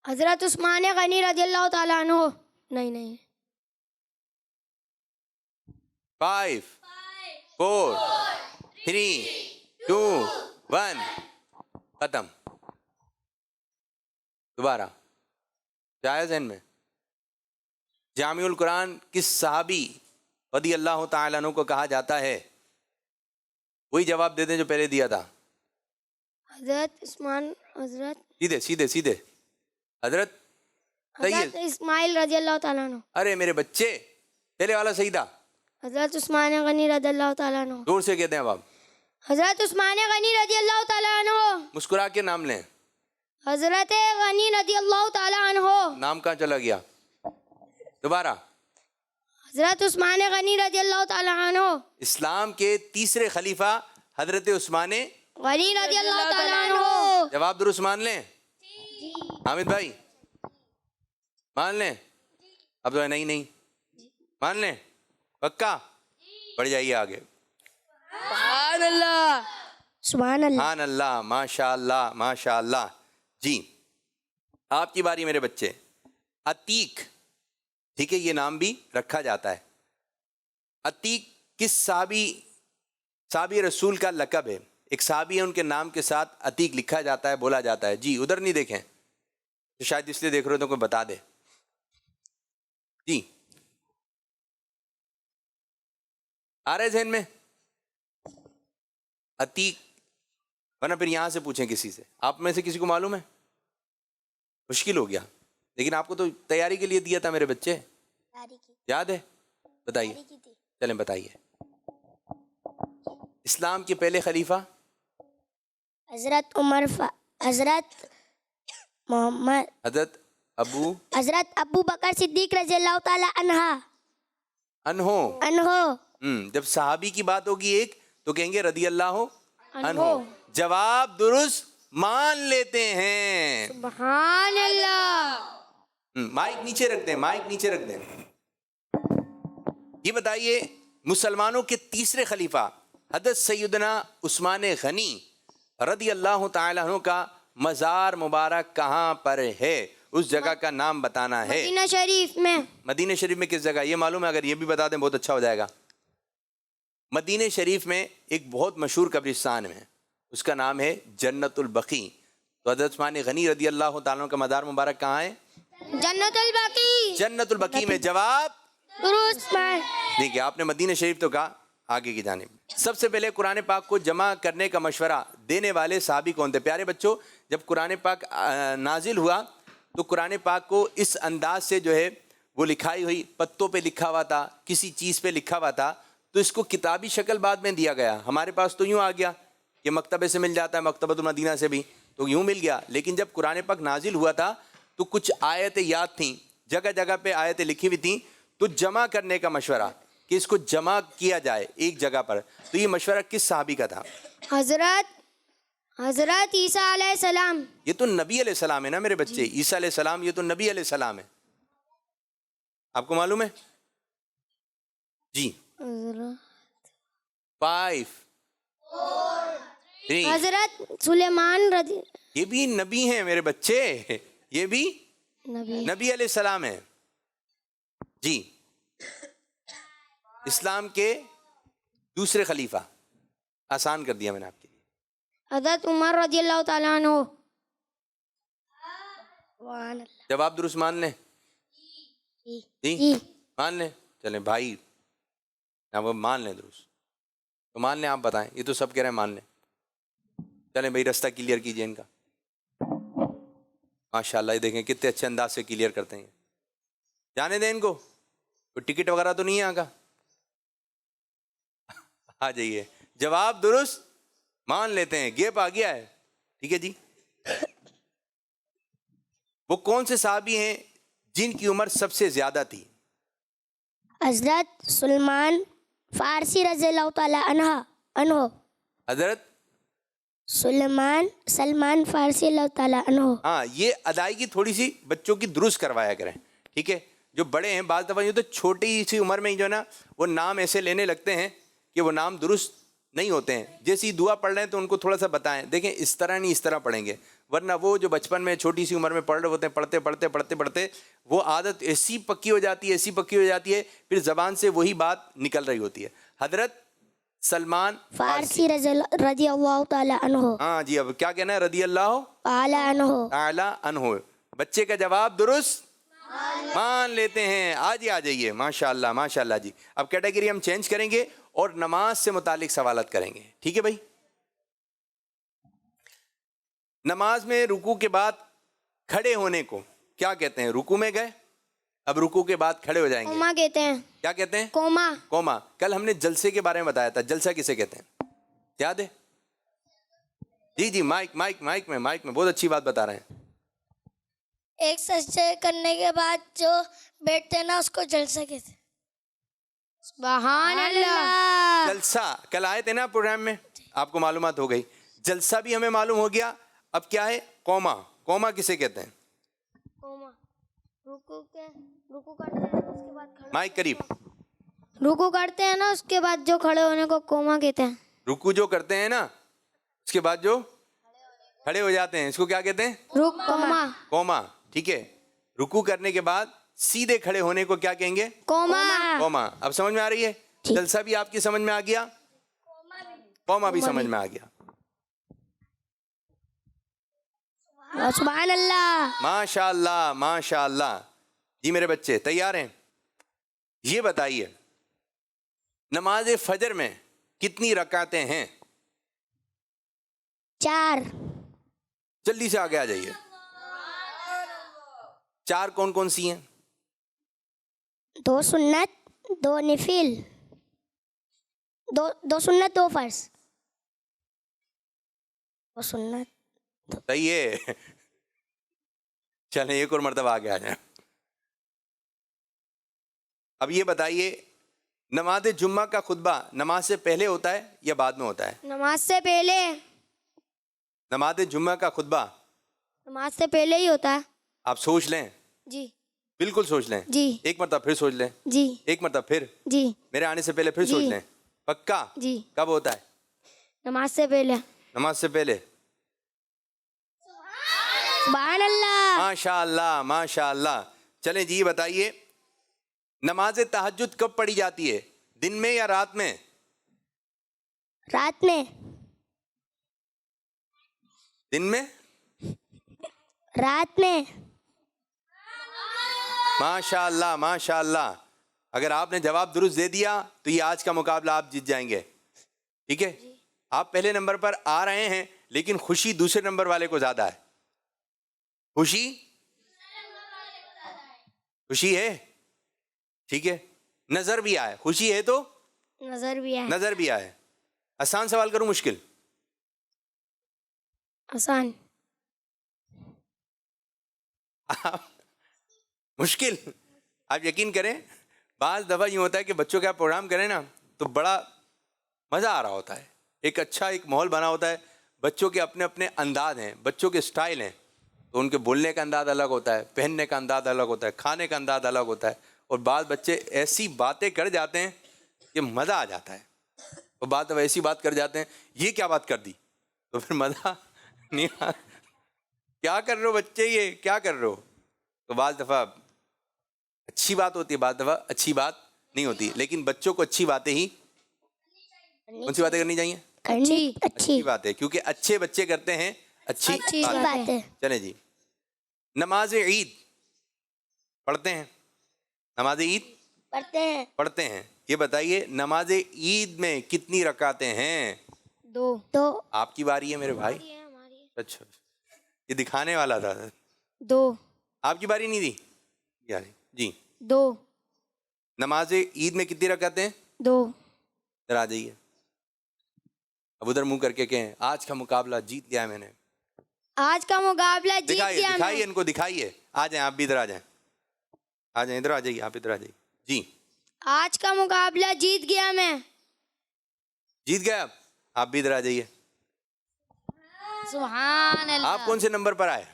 Speaker 2: حضرت عثمان غنی رضی اللہ تعالیٰ عنہ. نہیں
Speaker 5: 5 4 3 2 1 ختم. دوبارہ جائز ذہن میں جامع القرآن کس صحابی رضی اللہ تعالیٰ عنہ کو کہا جاتا ہے؟ وہی جواب دے دیں جو پہلے دیا تھا.
Speaker 3: حضرت عثمان، حضرت
Speaker 5: سیدھے حضرت. صحیح
Speaker 3: حضرت
Speaker 5: ہے.
Speaker 3: اسماعیل رضی اللہ تعالیٰ عنہ.
Speaker 5: ارے میرے بچے پہلے والا صحیح تھا.
Speaker 3: حضرت عثمان غنی رضی اللہ تعالیٰ عنہ.
Speaker 5: زور سے کہتے ہیں اب آپ.
Speaker 3: حضرت عثمان غنی رضی اللہ تعالیٰ عنہ.
Speaker 5: مسکرا کے نام لیں.
Speaker 3: حضرت غنی رضی اللہ تعالیٰ عنہ.
Speaker 5: نام کہاں چلا گیا؟ دوبارہ.
Speaker 3: حضرت عثمان غنی رضی اللہ تعالیٰ عنہ.
Speaker 5: اسلام کے تیسرے خلیفہ حضرت عثمان.
Speaker 3: غنی رضی اللہ تعالیٰ عنہ.
Speaker 5: جواب درست مان لیں حامد بھائی؟ مان لیں؟ اب تو نہیں مان لیں پکا؟ بڑھ جائیے آگے.
Speaker 3: سبحان اللہ، سبحان اللہ.
Speaker 5: سبحان اللہ، ماشاء اللہ ماشاء اللہ. جی آپ کی باری میرے بچے. عتیق، ٹھیک ہے، یہ نام بھی رکھا جاتا ہے. عتیق کس صحابی رسول کا لقب ہے؟ ایک صحابی ہے، ان کے نام کے ساتھ عتیق لکھا جاتا ہے، بولا جاتا ہے. جی ادھر نہیں دیکھیں تو شاید اس لیے دیکھ رہے ہو تو کوئی بتا دے. جی آ رہے ذہن میں عتیق؟ ورنہ پھر یہاں سے پوچھیں کسی سے. آپ میں سے کسی کو معلوم ہے؟ مشکل ہو گیا، لیکن آپ کو تو تیاری کے لیے دیا تھا میرے بچے، یاد ہے؟ بتائیے، چلیں بتائیے. اسلام کے پہلے خلیفہ؟
Speaker 2: حضرت عمر حضرت محمد
Speaker 5: حضرت
Speaker 2: ابو بکر صدیق رضی اللہ تعالی عنہ.
Speaker 5: جب صحابی کی بات ہوگی ایک تو کہیں گے رضی اللہ عنہ. جواب درست مان لیتے ہیں.
Speaker 3: سبحان اللہ.
Speaker 5: مائک نیچے رکھ دیں. یہ بتائیے مسلمانوں کے تیسرے خلیفہ حضرت سیدنا عثمان غنی رضی اللہ تعالیٰ عنہ کا مزار مبارک کہاں پر ہے؟ اس جگہ کا نام بتانا ہے.
Speaker 3: مدینہ شریف میں.
Speaker 5: مدینہ شریف میں کس جگہ یہ معلوم ہے؟ اگر یہ بھی بتا دیں بہت اچھا ہو جائے گا. مدینہ شریف میں ایک بہت مشہور قبرستان ہے، اس کا نام ہے جنت البقیع. تو حضرت عثمان غنی رضی اللہ تعالیٰ عنہ کا مزار مبارک کہاں ہے؟ جنت البقیع میں. جواب
Speaker 3: درست.
Speaker 5: دیکھیے آپ نے مدینہ شریف تو کہا، آگے کی جانب. سب سے پہلے قرآن پاک کو جمع کرنے کا مشورہ دینے والے صحابی کون تھے؟ پیارے بچوں، جب قرآن پاک نازل ہوا تو قرآن پاک کو اس انداز سے جو ہے وہ لکھائی ہوئی، پتوں پہ لکھا ہوا تھا، کسی چیز پہ لکھا ہوا تھا، تو اس کو کتابی شکل بعد میں دیا گیا. ہمارے پاس تو یوں آ گیا کہ مکتبے سے مل جاتا ہے، مکتبۃ المدینہ سے بھی تو یوں مل گیا. لیکن جب قرآن پاک نازل ہوا تھا تو کچھ آیتیں یاد تھیں، جگہ جگہ پہ آیتیں لکھی ہوئی تھیں، تو جمع کرنے کا مشورہ کہ اس کو جمع کیا جائے ایک جگہ پر. تو یہ مشورہ کس صحابی کا تھا؟
Speaker 3: حضرت عیسیٰ علیہ السلام.
Speaker 5: یہ تو نبی علیہ السلام ہے نا میرے بچے. عیسیٰ علیہ السلام یہ تو نبی علیہ السلام ہے، آپ کو معلوم ہے؟ جی 5 4 3.
Speaker 3: حضرت سلیمان رضی.
Speaker 5: یہ بھی نبی ہیں میرے بچے، یہ بھی نبی علیہ السلام ہیں. جی اسلام کے دوسرے خلیفہ، آسان کر دیا میں نے آپ کے لیے.
Speaker 3: حضرت عمر رضی اللہ تعالیٰ عنہ.
Speaker 5: جواب درست مان لیں؟ جی مان لیں. چلیں بھائی اب مان لیں درست تو مان لیں. آپ بتائیں، یہ تو سب کہہ رہے ہیں مان لیں. چلیں بھائی رستہ کلیئر کیجئے ان کا. ماشاءاللہ یہ دیکھیں کتنے اچھے انداز سے کلیئر کرتے ہیں. جانے دیں ان کو، کوئی ٹکٹ وغیرہ تو نہیں ہے آگا. آ جائیے. جواب درست مان لیتے ہیں، گیپ آ گیا ہے. ٹھیک ہے جی. وہ کون سے صحابی ہیں جن کی عمر سب سے زیادہ تھی؟
Speaker 2: حضرت سلمان فارسی رضی اللہ تعالی عنہ.
Speaker 5: حضرت
Speaker 2: سلمان فارسی اللہ تعالی عنہ.
Speaker 5: ہاں یہ ادائیگی تھوڑی سی بچوں کی درست کروایا کریں، ٹھیک ہے. جو بڑے ہیں بعض دفعہ یہ تو چھوٹی سی عمر میں ہی جو ہے نا وہ نام ایسے لینے لگتے ہیں کہ وہ نام درست نہیں ہوتے ہیں. جیسی دعا پڑھ رہے ہیں تو ان کو تھوڑا سا بتائیں, دیکھیں اس طرح نہیں اس طرح پڑھیں گے, ورنہ وہ جو بچپن میں چھوٹی سی عمر میں پڑھ رہے ہوتے ہیں, پڑھتے وہ عادت ایسی پکی ہو جاتی ہے, پھر زبان سے وہی بات نکل رہی ہوتی ہے. حضرت سلمان
Speaker 3: فارسی رضی اللہ تعالی عنہ.
Speaker 5: ہاں جی, اب کیا کہنا ہے؟ رضی اللہ تعالی عنہ. بچے کا جواب درست مان لیتے ہیں. آج آ جائیے, ماشاء اللہ جی. اب کیٹیگری ہم چینج کریں گے اور نماز سے متعلق سوالات کریں گے, ٹھیک ہے بھائی؟ نماز میں رکوع کے بعد کھڑے ہونے کو کیا کہتے ہیں؟ رکوع میں گئے, اب رکوع کے بعد کھڑے ہو جائیں گے,
Speaker 3: کوما کہتے ہیں.
Speaker 5: کیا کہتے ہیں؟
Speaker 3: کوما.
Speaker 5: کل ہم نے جلسے کے بارے میں بتایا تھا, جلسہ کسے کہتے ہیں یاد ہے؟ جی مائک میں بہت اچھی بات بتا رہے ہیں.
Speaker 3: ایک سجدے کرنے کے بعد جو بیٹھتے ہیں نا اس کو جلسہ کہتے ہیں. سبحان اللہ.
Speaker 5: جلسہ کل آئے تھے نا پروگرام میں, آپ کو معلومات ہو گئی. جلسہ بھی ہمیں معلوم ہو گیا. اب کیا ہے کوما کسے کہتے ہیں؟
Speaker 3: کوما رکوع کرتے ہیں اس کے بعد
Speaker 5: مائک قریب.
Speaker 3: رکوع کرتے ہیں نا اس کے بعد جو کھڑے ہونے کو کوما کہتے ہیں.
Speaker 5: رکوع جو کرتے ہیں نا اس کے بعد جو کھڑے ہو جاتے ہیں اس کو کیا کہتے ہیں؟ کوما. ٹھیک ہے, رکوع کرنے کے بعد سیدھے کھڑے ہونے کو کیا کہیں گے؟ کوما. اب سمجھ میں آ رہی ہے؟ جلسہ بھی آپ کی سمجھ میں آ گیا, کوما بھی سمجھ میں آ گیا.
Speaker 3: سبحان اللہ.
Speaker 5: ماشاء اللہ. جی میرے بچے تیار ہیں؟ یہ بتائیے نماز فجر میں کتنی رکعتیں ہیں؟
Speaker 3: 4.
Speaker 5: جلدی سے آگے آ جائیے. 4 کون سی ہیں؟
Speaker 3: 2 سنت 2 نفل, 2 سنت 2 فرض. 2 سنت.
Speaker 5: صحیح ہے. چلیں ایک اور مرتبہ آگے آ جائیں. اب یہ بتائیے نماز جمعہ کا خطبہ نماز سے پہلے ہوتا ہے یا بعد میں ہوتا ہے؟
Speaker 3: نماز سے پہلے.
Speaker 5: نماز جمعہ کا خطبہ
Speaker 3: نماز سے پہلے ہی ہوتا ہے.
Speaker 5: آپ سوچ لیں,
Speaker 3: جی
Speaker 5: بالکل سوچ لیں.
Speaker 3: جی.
Speaker 5: ایک مرتبہ پھر سوچ لیں.
Speaker 3: جی.
Speaker 5: ایک مرتبہ پھر.
Speaker 3: جی.
Speaker 5: میرے آنے سے پہلے پھر
Speaker 3: جی.
Speaker 5: سوچ لیں. پکا؟
Speaker 3: جی.
Speaker 5: کب ہوتا ہے؟
Speaker 3: نماز سے پہلے.
Speaker 5: نماز سے پہلے.
Speaker 3: سبحان اللہ.
Speaker 5: ماشاء اللہ. چلیں جی بتائیے نماز تہجد کب پڑھی جاتی ہے, دن میں یا رات میں؟
Speaker 3: رات میں.
Speaker 5: دن میں.
Speaker 3: رات میں.
Speaker 5: ماشاء اللہ. اگر آپ نے جواب درست دے دیا تو یہ آج کا مقابلہ آپ جیت جائیں گے, ٹھیک ہے؟ آپ پہلے نمبر پر آ رہے ہیں لیکن خوشی دوسرے نمبر والے کو زیادہ ہے. خوشی ہے, ٹھیک ہے. نظر بھی آئے, خوشی ہے تو نظر بھی آئے. آسان سوال کروں مشکل؟
Speaker 3: آسان.
Speaker 5: مشکل. آپ یقین کریں بعض دفعہ یہ ہوتا ہے کہ بچوں کا پروگرام کریں نا تو بڑا مزہ آ رہا ہوتا ہے, ایک اچھا ایک ماحول بنا ہوتا ہے. بچوں کے اپنے اپنے انداز ہیں, بچوں کے سٹائل ہیں, تو ان کے بولنے کا انداز الگ ہوتا ہے, پہننے کا انداز الگ ہوتا ہے, کھانے کا انداز الگ ہوتا ہے. اور بعض بچے ایسی باتیں کر جاتے ہیں کہ مزہ آ جاتا ہے, اور بعض دفعہ ایسی بات کر جاتے ہیں یہ کیا بات کر دی, تو پھر مزہ نہیں آ. کیا کر رہے ہو بچے, یہ کیا کر رہے ہو؟ تو بعض دفعہ اچھی بات ہوتی ہے, بعض دفعہ اچھی بات نہیں ہوتی. لیکن بچوں کو اچھی باتیں ہی, کون سی باتیں کرنی چاہیے؟ اچھی باتیں, کیونکہ اچھے بچے کرتے ہیں اچھی باتیں. چلیں جی نماز عید پڑھتے ہیں, نماز عید پڑھتے ہیں. یہ بتائیے نماز عید میں کتنی رکعتیں ہیں؟
Speaker 3: 2.
Speaker 5: آپ کی باری ہے میرے بھائی. اچھا یہ دکھانے والا تھا.
Speaker 3: 2.
Speaker 5: آپ کی باری نہیں تھی جی.
Speaker 3: 2.
Speaker 5: نماز عید میں کتنی رکعتیں؟
Speaker 3: 2.
Speaker 5: ادھر آ جائیے, اب ادھر منہ کر کے کہیں آج کا مقابلہ جیت لیا میں نے.
Speaker 3: آج کا مقابلہ جیت گیا.
Speaker 5: دکھائیے ان کو, دکھائیے. آ جائیں آپ بھی ادھر, آ جائیں ادھر آ جائیے, آپ ادھر آ جائیے. جی
Speaker 3: آج کا مقابلہ جیت گیا میں.
Speaker 5: جیت گیا آپ بھی ادھر آ جائیے.
Speaker 3: سبحان اللہ.
Speaker 5: آپ کون سے نمبر پر آئے؟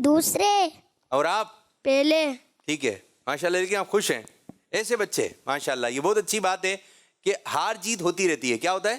Speaker 3: دوسرے.
Speaker 5: اور آپ؟
Speaker 3: پہلے.
Speaker 5: ٹھیک ہے ماشاءاللہ. لیکن آپ خوش ہیں ایسے بچے, ماشاءاللہ. یہ بہت اچھی بات ہے کہ ہار جیت ہوتی رہتی ہے. کیا ہوتا ہے؟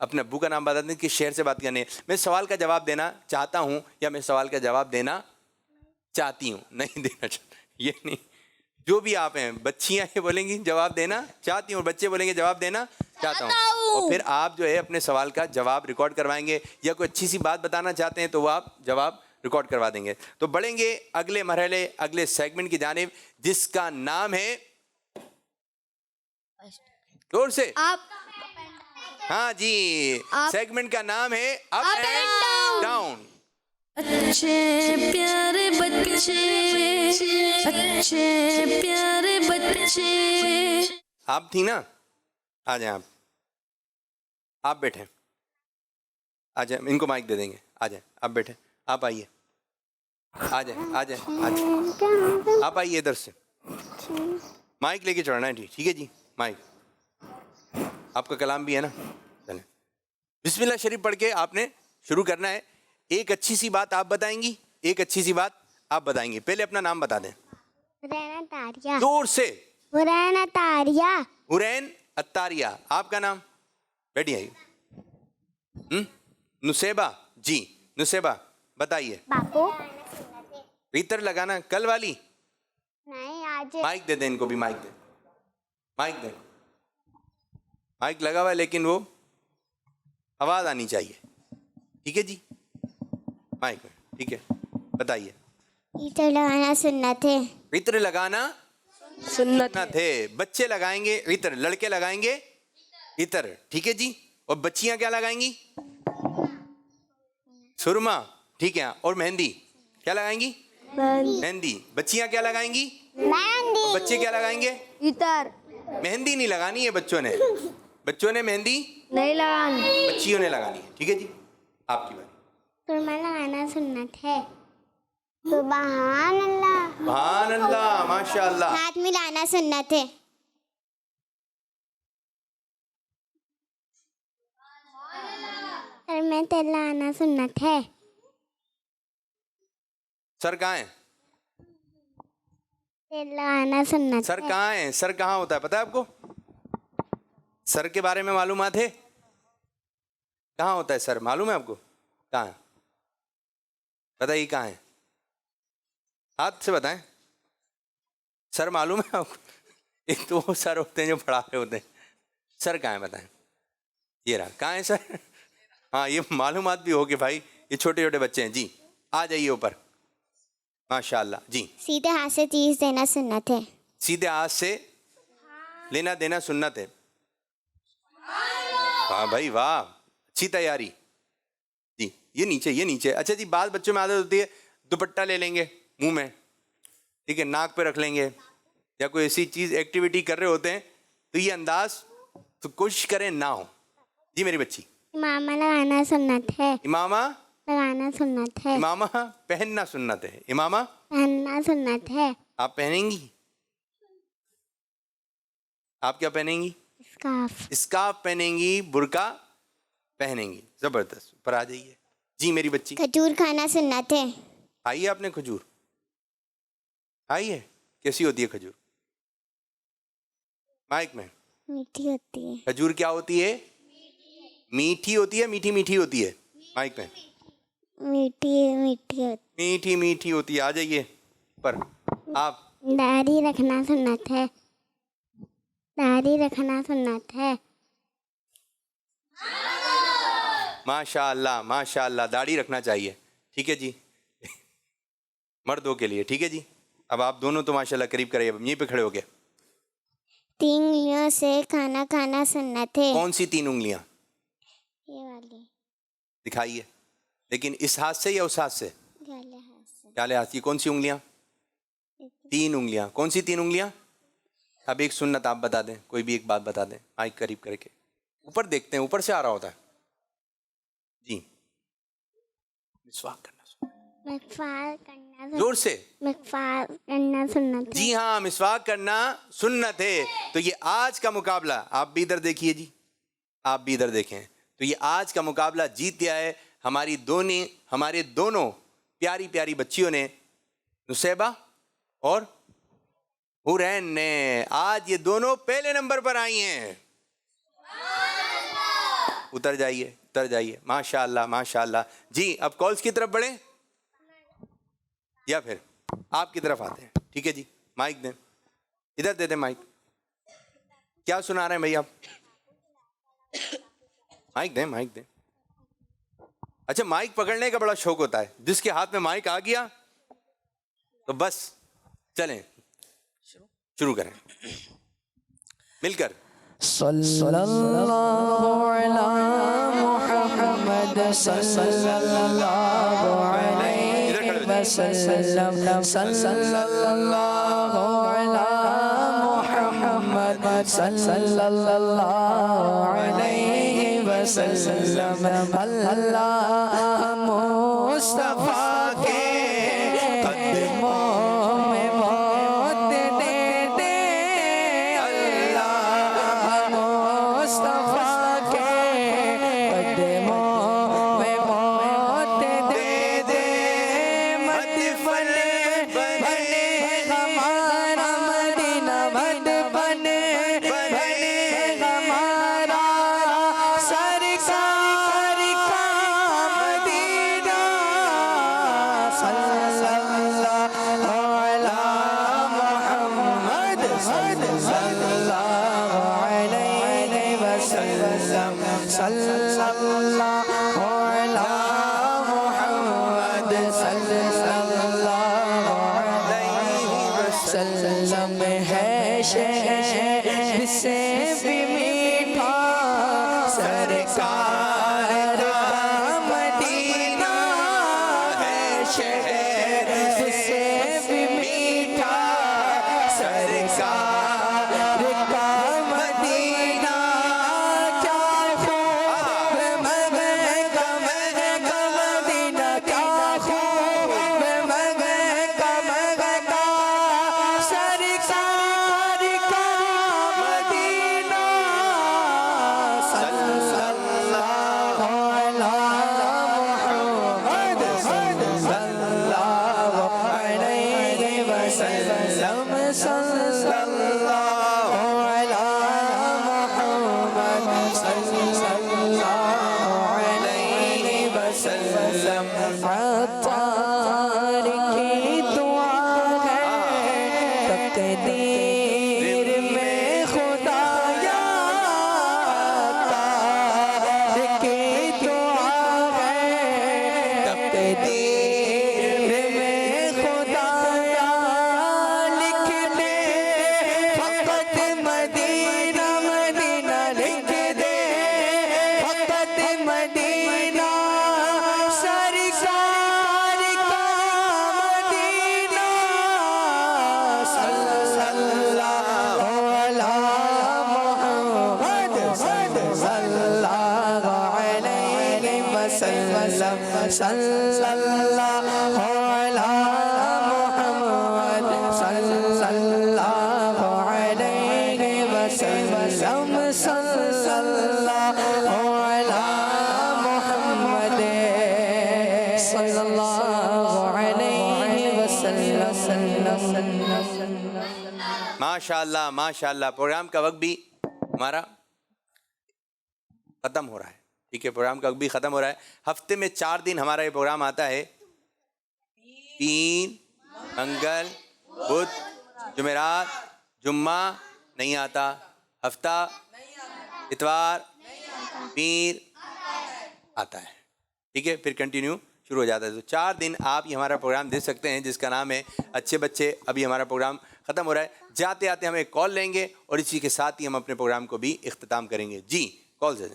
Speaker 5: اپنے ابو کا نام بتا دیں کہ شہر سے بات کرنی ہے. میں سوال کا جواب دینا چاہتا ہوں یا میں سوال کا جواب دینا چاہتی ہوں, نہیں دینا چاہتا, یہ نہیں. جو بھی آپ ہیں, بچیاں یہ بولیں گی جواب دینا چاہتی ہوں, اور بچے بولیں گے جواب دینا چاہتا ہوں. اور پھر آپ جو ہے اپنے سوال کا جواب ریکارڈ کروائیں گے, یا کوئی اچھی سی بات بتانا چاہتے ہیں تو وہ آپ جواب ریکارڈ کروا دیں گے. تو بڑھیں گے اگلے مرحلے, اگلے سیگمنٹ کی جانب, جس کا نام ہے, زور سے, ہاں جی, سیگمنٹ کا نام ہے اپ اینڈ ڈاؤن.
Speaker 7: اچھے پیارے بچے, اچھے پیارے بچے.
Speaker 5: آپ تھی نا, آ جائیں آپ بیٹھیں, آ جائیں, ان کو مائک دے دیں گے, آ جائیں آپ بیٹھیں, آپ آئیے, آ جائیں آ جائیں آ جائیں, آپ آئیے ادھر سے, مائک لے کے چڑھنا ہے. ٹھیک ہے جی, مائک آپ کا کلام بھی ہے نا, چلیں. بسم اللہ شریف پڑھ کے آپ نے شروع کرنا ہے. ایک اچھی سی بات آپ بتائیں گی, ایک اچھی سی بات آپ بتائیں گی. پہلے اپنا نام بتا دیں
Speaker 2: حرین عطاریہ.
Speaker 5: زور سے.
Speaker 2: حرین عطاریہ.
Speaker 5: حرین عطاریہ. آپ کا نام, بیٹھی آئیے. نصیبہ جی, نصیبہ بتائیے.
Speaker 2: باپو.
Speaker 5: عطر لگانا کل والی,
Speaker 2: نہیں آج.
Speaker 5: مائک دے دیں ان کو بھی, مائک دیں, مائک دیں, مائک لگا ہوا ہے لیکن وہ آواز آنی چاہیے. ٹھیک ہے جی, مائک میں, ٹھیک ہے, بتائیے.
Speaker 2: عطر لگانا سنت ہے.
Speaker 5: عطر لگانا سنت ہے. بچے لگائیں گے عطر, لڑکے لگائیں گے عطر. ٹھیک ہے جی. اور بچیاں کیا لگائیں گی؟ سرما. ٹھیک ہے. اور مہندی کیا لگائیں گی؟ مہندی. بچیاں کیا لگائیں گی؟
Speaker 2: مہندی.
Speaker 5: بچے کیا لگائیں گے؟
Speaker 4: عطر.
Speaker 5: مہندی نہیں لگانی ہے بچوں نے, بچوں نے مہندی
Speaker 4: نہیں لگانی,
Speaker 5: بچیوں نے لگانی ہے. ٹھیک ہے جی, آپ کی بات.
Speaker 2: سرما لگانا سنت ہے. سبحان اللہ.
Speaker 5: سبحان اللہ, ماشاء اللہ.
Speaker 2: ہاتھ ملانا سنت ہے. سر میں تیل لگانا سنت ہے.
Speaker 5: سر کہاں ہے؟
Speaker 2: تیل لگانا سنت
Speaker 5: سر
Speaker 2: ہے.
Speaker 5: کہاں ہے؟ سر کہاں ہوتا ہے پتہ ہے آپ کو؟ سر کے بارے میں معلومات ہے؟ کہاں ہوتا ہے سر, معلوم ہے آپ کو کہاں ہے؟ بتائیے کہاں ہے, ہاتھ سے بتائیں. سر معلوم ہے آپ کو؟ ایک تو وہ سر ہوتے ہیں جو پڑھا رہے ہوتے ہیں. سر کہاں ہے بتائیں. یہ رہا, کہاں ہے سر؟ ہاں, یہ معلومات بھی ہوگی بھائی, یہ چھوٹے چھوٹے بچے ہیں. جی آ جائیے اوپر, ماشاء اللہ. جی,
Speaker 2: سیدھے ہاتھ سے چیز دینا سنت ہے.
Speaker 5: سیدھے ہاتھ سے لینا دینا سنت ہے. واہ بھائی واہ, اچھی تیاری. جی یہ نیچے, یہ نیچے. اچھا جی, بعض بچوں میں عادت ہوتی ہے دوپٹہ لے لیں گے منہ میں, ٹھیک ہے, ناک پہ رکھ لیں گے, یا کوئی ایسی چیز ایکٹیویٹی کر رہے ہوتے ہیں, تو یہ انداز تو کوشش کریں نہ ہو. جی میری بچی,
Speaker 2: امامہ لگانا سنت ہے.
Speaker 5: امامہ
Speaker 2: لگانا سنت ہے.
Speaker 5: امامہ پہننا سنت ہے. امامہ
Speaker 2: پہننا سنت ہے.
Speaker 5: آپ پہنیں گی؟ آپ کیا پہنیں گی؟
Speaker 2: اسکارف.
Speaker 5: اسکارف پہنیں گی, برقع پہنیں گی. زبردست, اوپر آ جائیے. جی میری بچی,
Speaker 2: کھجور کھانا سنت ہے.
Speaker 5: آئیے. آپ نے کھجور آئیے, کیسی ہوتی ہے کھجور؟ مائک میں.
Speaker 2: میٹھی ہوتی ہے.
Speaker 5: کھجور کیا ہوتی ہے؟ میٹھی ہوتی ہے, میٹھی میٹھی ہوتی ہے. مائک میں.
Speaker 2: میٹھی میٹھی ہوتی.
Speaker 5: میٹھی میٹھی ہوتی ہے. آ جائیے پر. آپ
Speaker 2: داڑھی رکھنا سنت ہے. داڑھی رکھنا سنت ہے.
Speaker 5: ماشاء اللہ ماشاء اللہ, داڑھی رکھنا چاہیے. ٹھیک ہے جی, مردوں کے لیے. ٹھیک ہے جی, اب آپ دونوں تو ماشاء اللہ قریب کرے, یہیں پہ کھڑے ہو گئے.
Speaker 2: 3 انگلیوں سے کھانا کھانا سنت ہے.
Speaker 5: کون سی 3 انگلیاں؟
Speaker 2: یہ والی.
Speaker 5: دکھائیے, لیکن اس ہاتھ سے یا اس ہاتھ سے؟
Speaker 2: گالے ہاتھ سے.
Speaker 5: ڈالے ہاتھ کی. کون سی انگلیاں؟ 3 انگلیاں. کون سی 3 انگلیاں؟ اب ایک سنت آپ بتا دیں, کوئی بھی ایک بات بتا دیں, مائک قریب کر کے. اوپر دیکھتے ہیں, اوپر سے آ رہا ہوتا ہے. جی, مسواک کرنا
Speaker 2: مسواک کرنا.
Speaker 5: زور سے.
Speaker 2: مسواک کرنا سنت ہے.
Speaker 5: جی ہاں, مسواک کرنا سنت ہے. تو یہ آج کا مقابلہ, آپ بھی ادھر دیکھیے جی, آپ بھی ادھر دیکھیں. تو یہ آج کا مقابلہ جیت گیا ہے ہمارے دونوں پیاری پیاری بچیوں نے, نصیبہ اور حرین نے. آج یہ دونوں پہلے نمبر پر آئی ہیں. اتر جائیے اتر جائیے. ماشاء اللہ ماشاء اللہ. جی اب کالز کی طرف بڑھیں یا پھر آپ کی طرف آتے ہیں؟ ٹھیک ہے جی مائک دیں, ادھر دے دیں مائک. کیا سنا رہے ہیں بھائی آپ؟ مائک دیں مائک دیں. اچھا مائک پکڑنے کا بڑا شوق ہوتا ہے, جس کے ہاتھ میں مائک آ گیا تو بس چلیں شروع کریں مل کر.
Speaker 7: صلی اللہ علی محمد صلی اللہ علیہ وسلم صلی اللہ علی محمد صلی اللہ علیہ وسلم. اللہ مصطفیٰ کے قدموں میں موت دے دے, اللہ مصطفیٰ کے قدموں میں موت دے دے. مدفن بنے ہمارا مدینہ, مدفن بنے ہمارا سرکار کا مدینہ. صلی اللہ علی محمد صلی اللہ علیہ وسلم صلی اللہ علی محمد صلی اللہ علیہ وسلم. ہے شہر سے بھی میٹھا سرکار کا مدینہ, ہے شہر سے بھی میٹھا سرکار کا مدینہ. کیا خوب مکہ مدینہ, کیا خوب مکہ سرکار کا مدینہ. صلی اللہ علی محمد صلی اللہ علیہ وسلم صلی اللہ علی محمد صلی اللہ علیہ وسلم. عطار کی دعا ہے تقدیر میں خدایا, عطار کی دعا ہے تقدیر میں خدایا. لکھ دے فقط مدینہ مدینہ, لکھ دے فقط مدینہ سرکار کا مدینہ. صلی اللہ علی محمد صلی اللہ علیہ وسلم صلی اللہ علی محمد صلی اللہ علیہ وسلم صلی اللہ علی محمد صلی اللہ علیہ وسلم.
Speaker 5: ماشاء اللہ ماشاء اللہ. پروگرام کا وقت بھی ہمارا ختم ہو رہا ہے. ٹھیک ہے پروگرام کا وقت بھی ختم ہو رہا ہے. ہفتے میں 4 دن ہمارا یہ پروگرام آتا ہے, 3 منگل بدھ جمعرات. جمعہ نہیں آتا, ہفتہ اتوار پیر آتا ہے. ٹھیک ہے پھر کنٹینیو شروع ہو جاتا ہے. تو 4 دن آپ یہ ہمارا پروگرام دیکھ سکتے ہیں جس کا نام ہے اچھے بچے. ابھی ہمارا پروگرام ختم ہو رہا ہے. جاتے آتے ہم ایک کال لیں گے اور اسی کے ساتھ ہی ہم اپنے پروگرام کو بھی اختتام کریں گے. جی کال سے.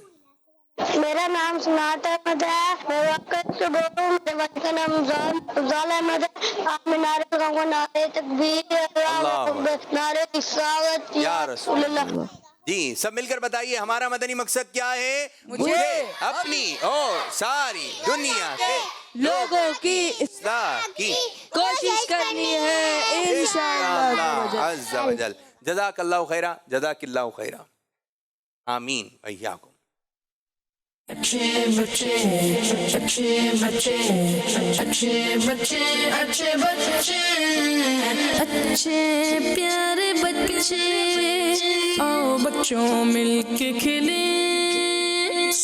Speaker 2: میرا نام سنات احمد ہے, میں وقت سے بول رہا ہوں. میرے والد کا نام افضال احمد ہے. آپ میں نعرے لگاؤں گا, نعرے تکبیر, نعرے رسالت یا رسول اللہ.
Speaker 5: جی سب مل کر بتائیے ہمارا مدنی مقصد کیا ہے؟ مجھے اپنی اور ساری دنیا کے
Speaker 4: لوگوں کی
Speaker 5: اصلاح کی
Speaker 4: کوشش کرنی ہے انشاءاللہ
Speaker 5: عز و جل. جزاک اللہ خیرہ, جزاک اللہ خیرہ. آمین وإیاکم.
Speaker 7: اچھے بچے اچھے بچے اچھے بچے اچھے بچے اچھے پیارے بچے, آؤ بچوں مل کے کھلیں.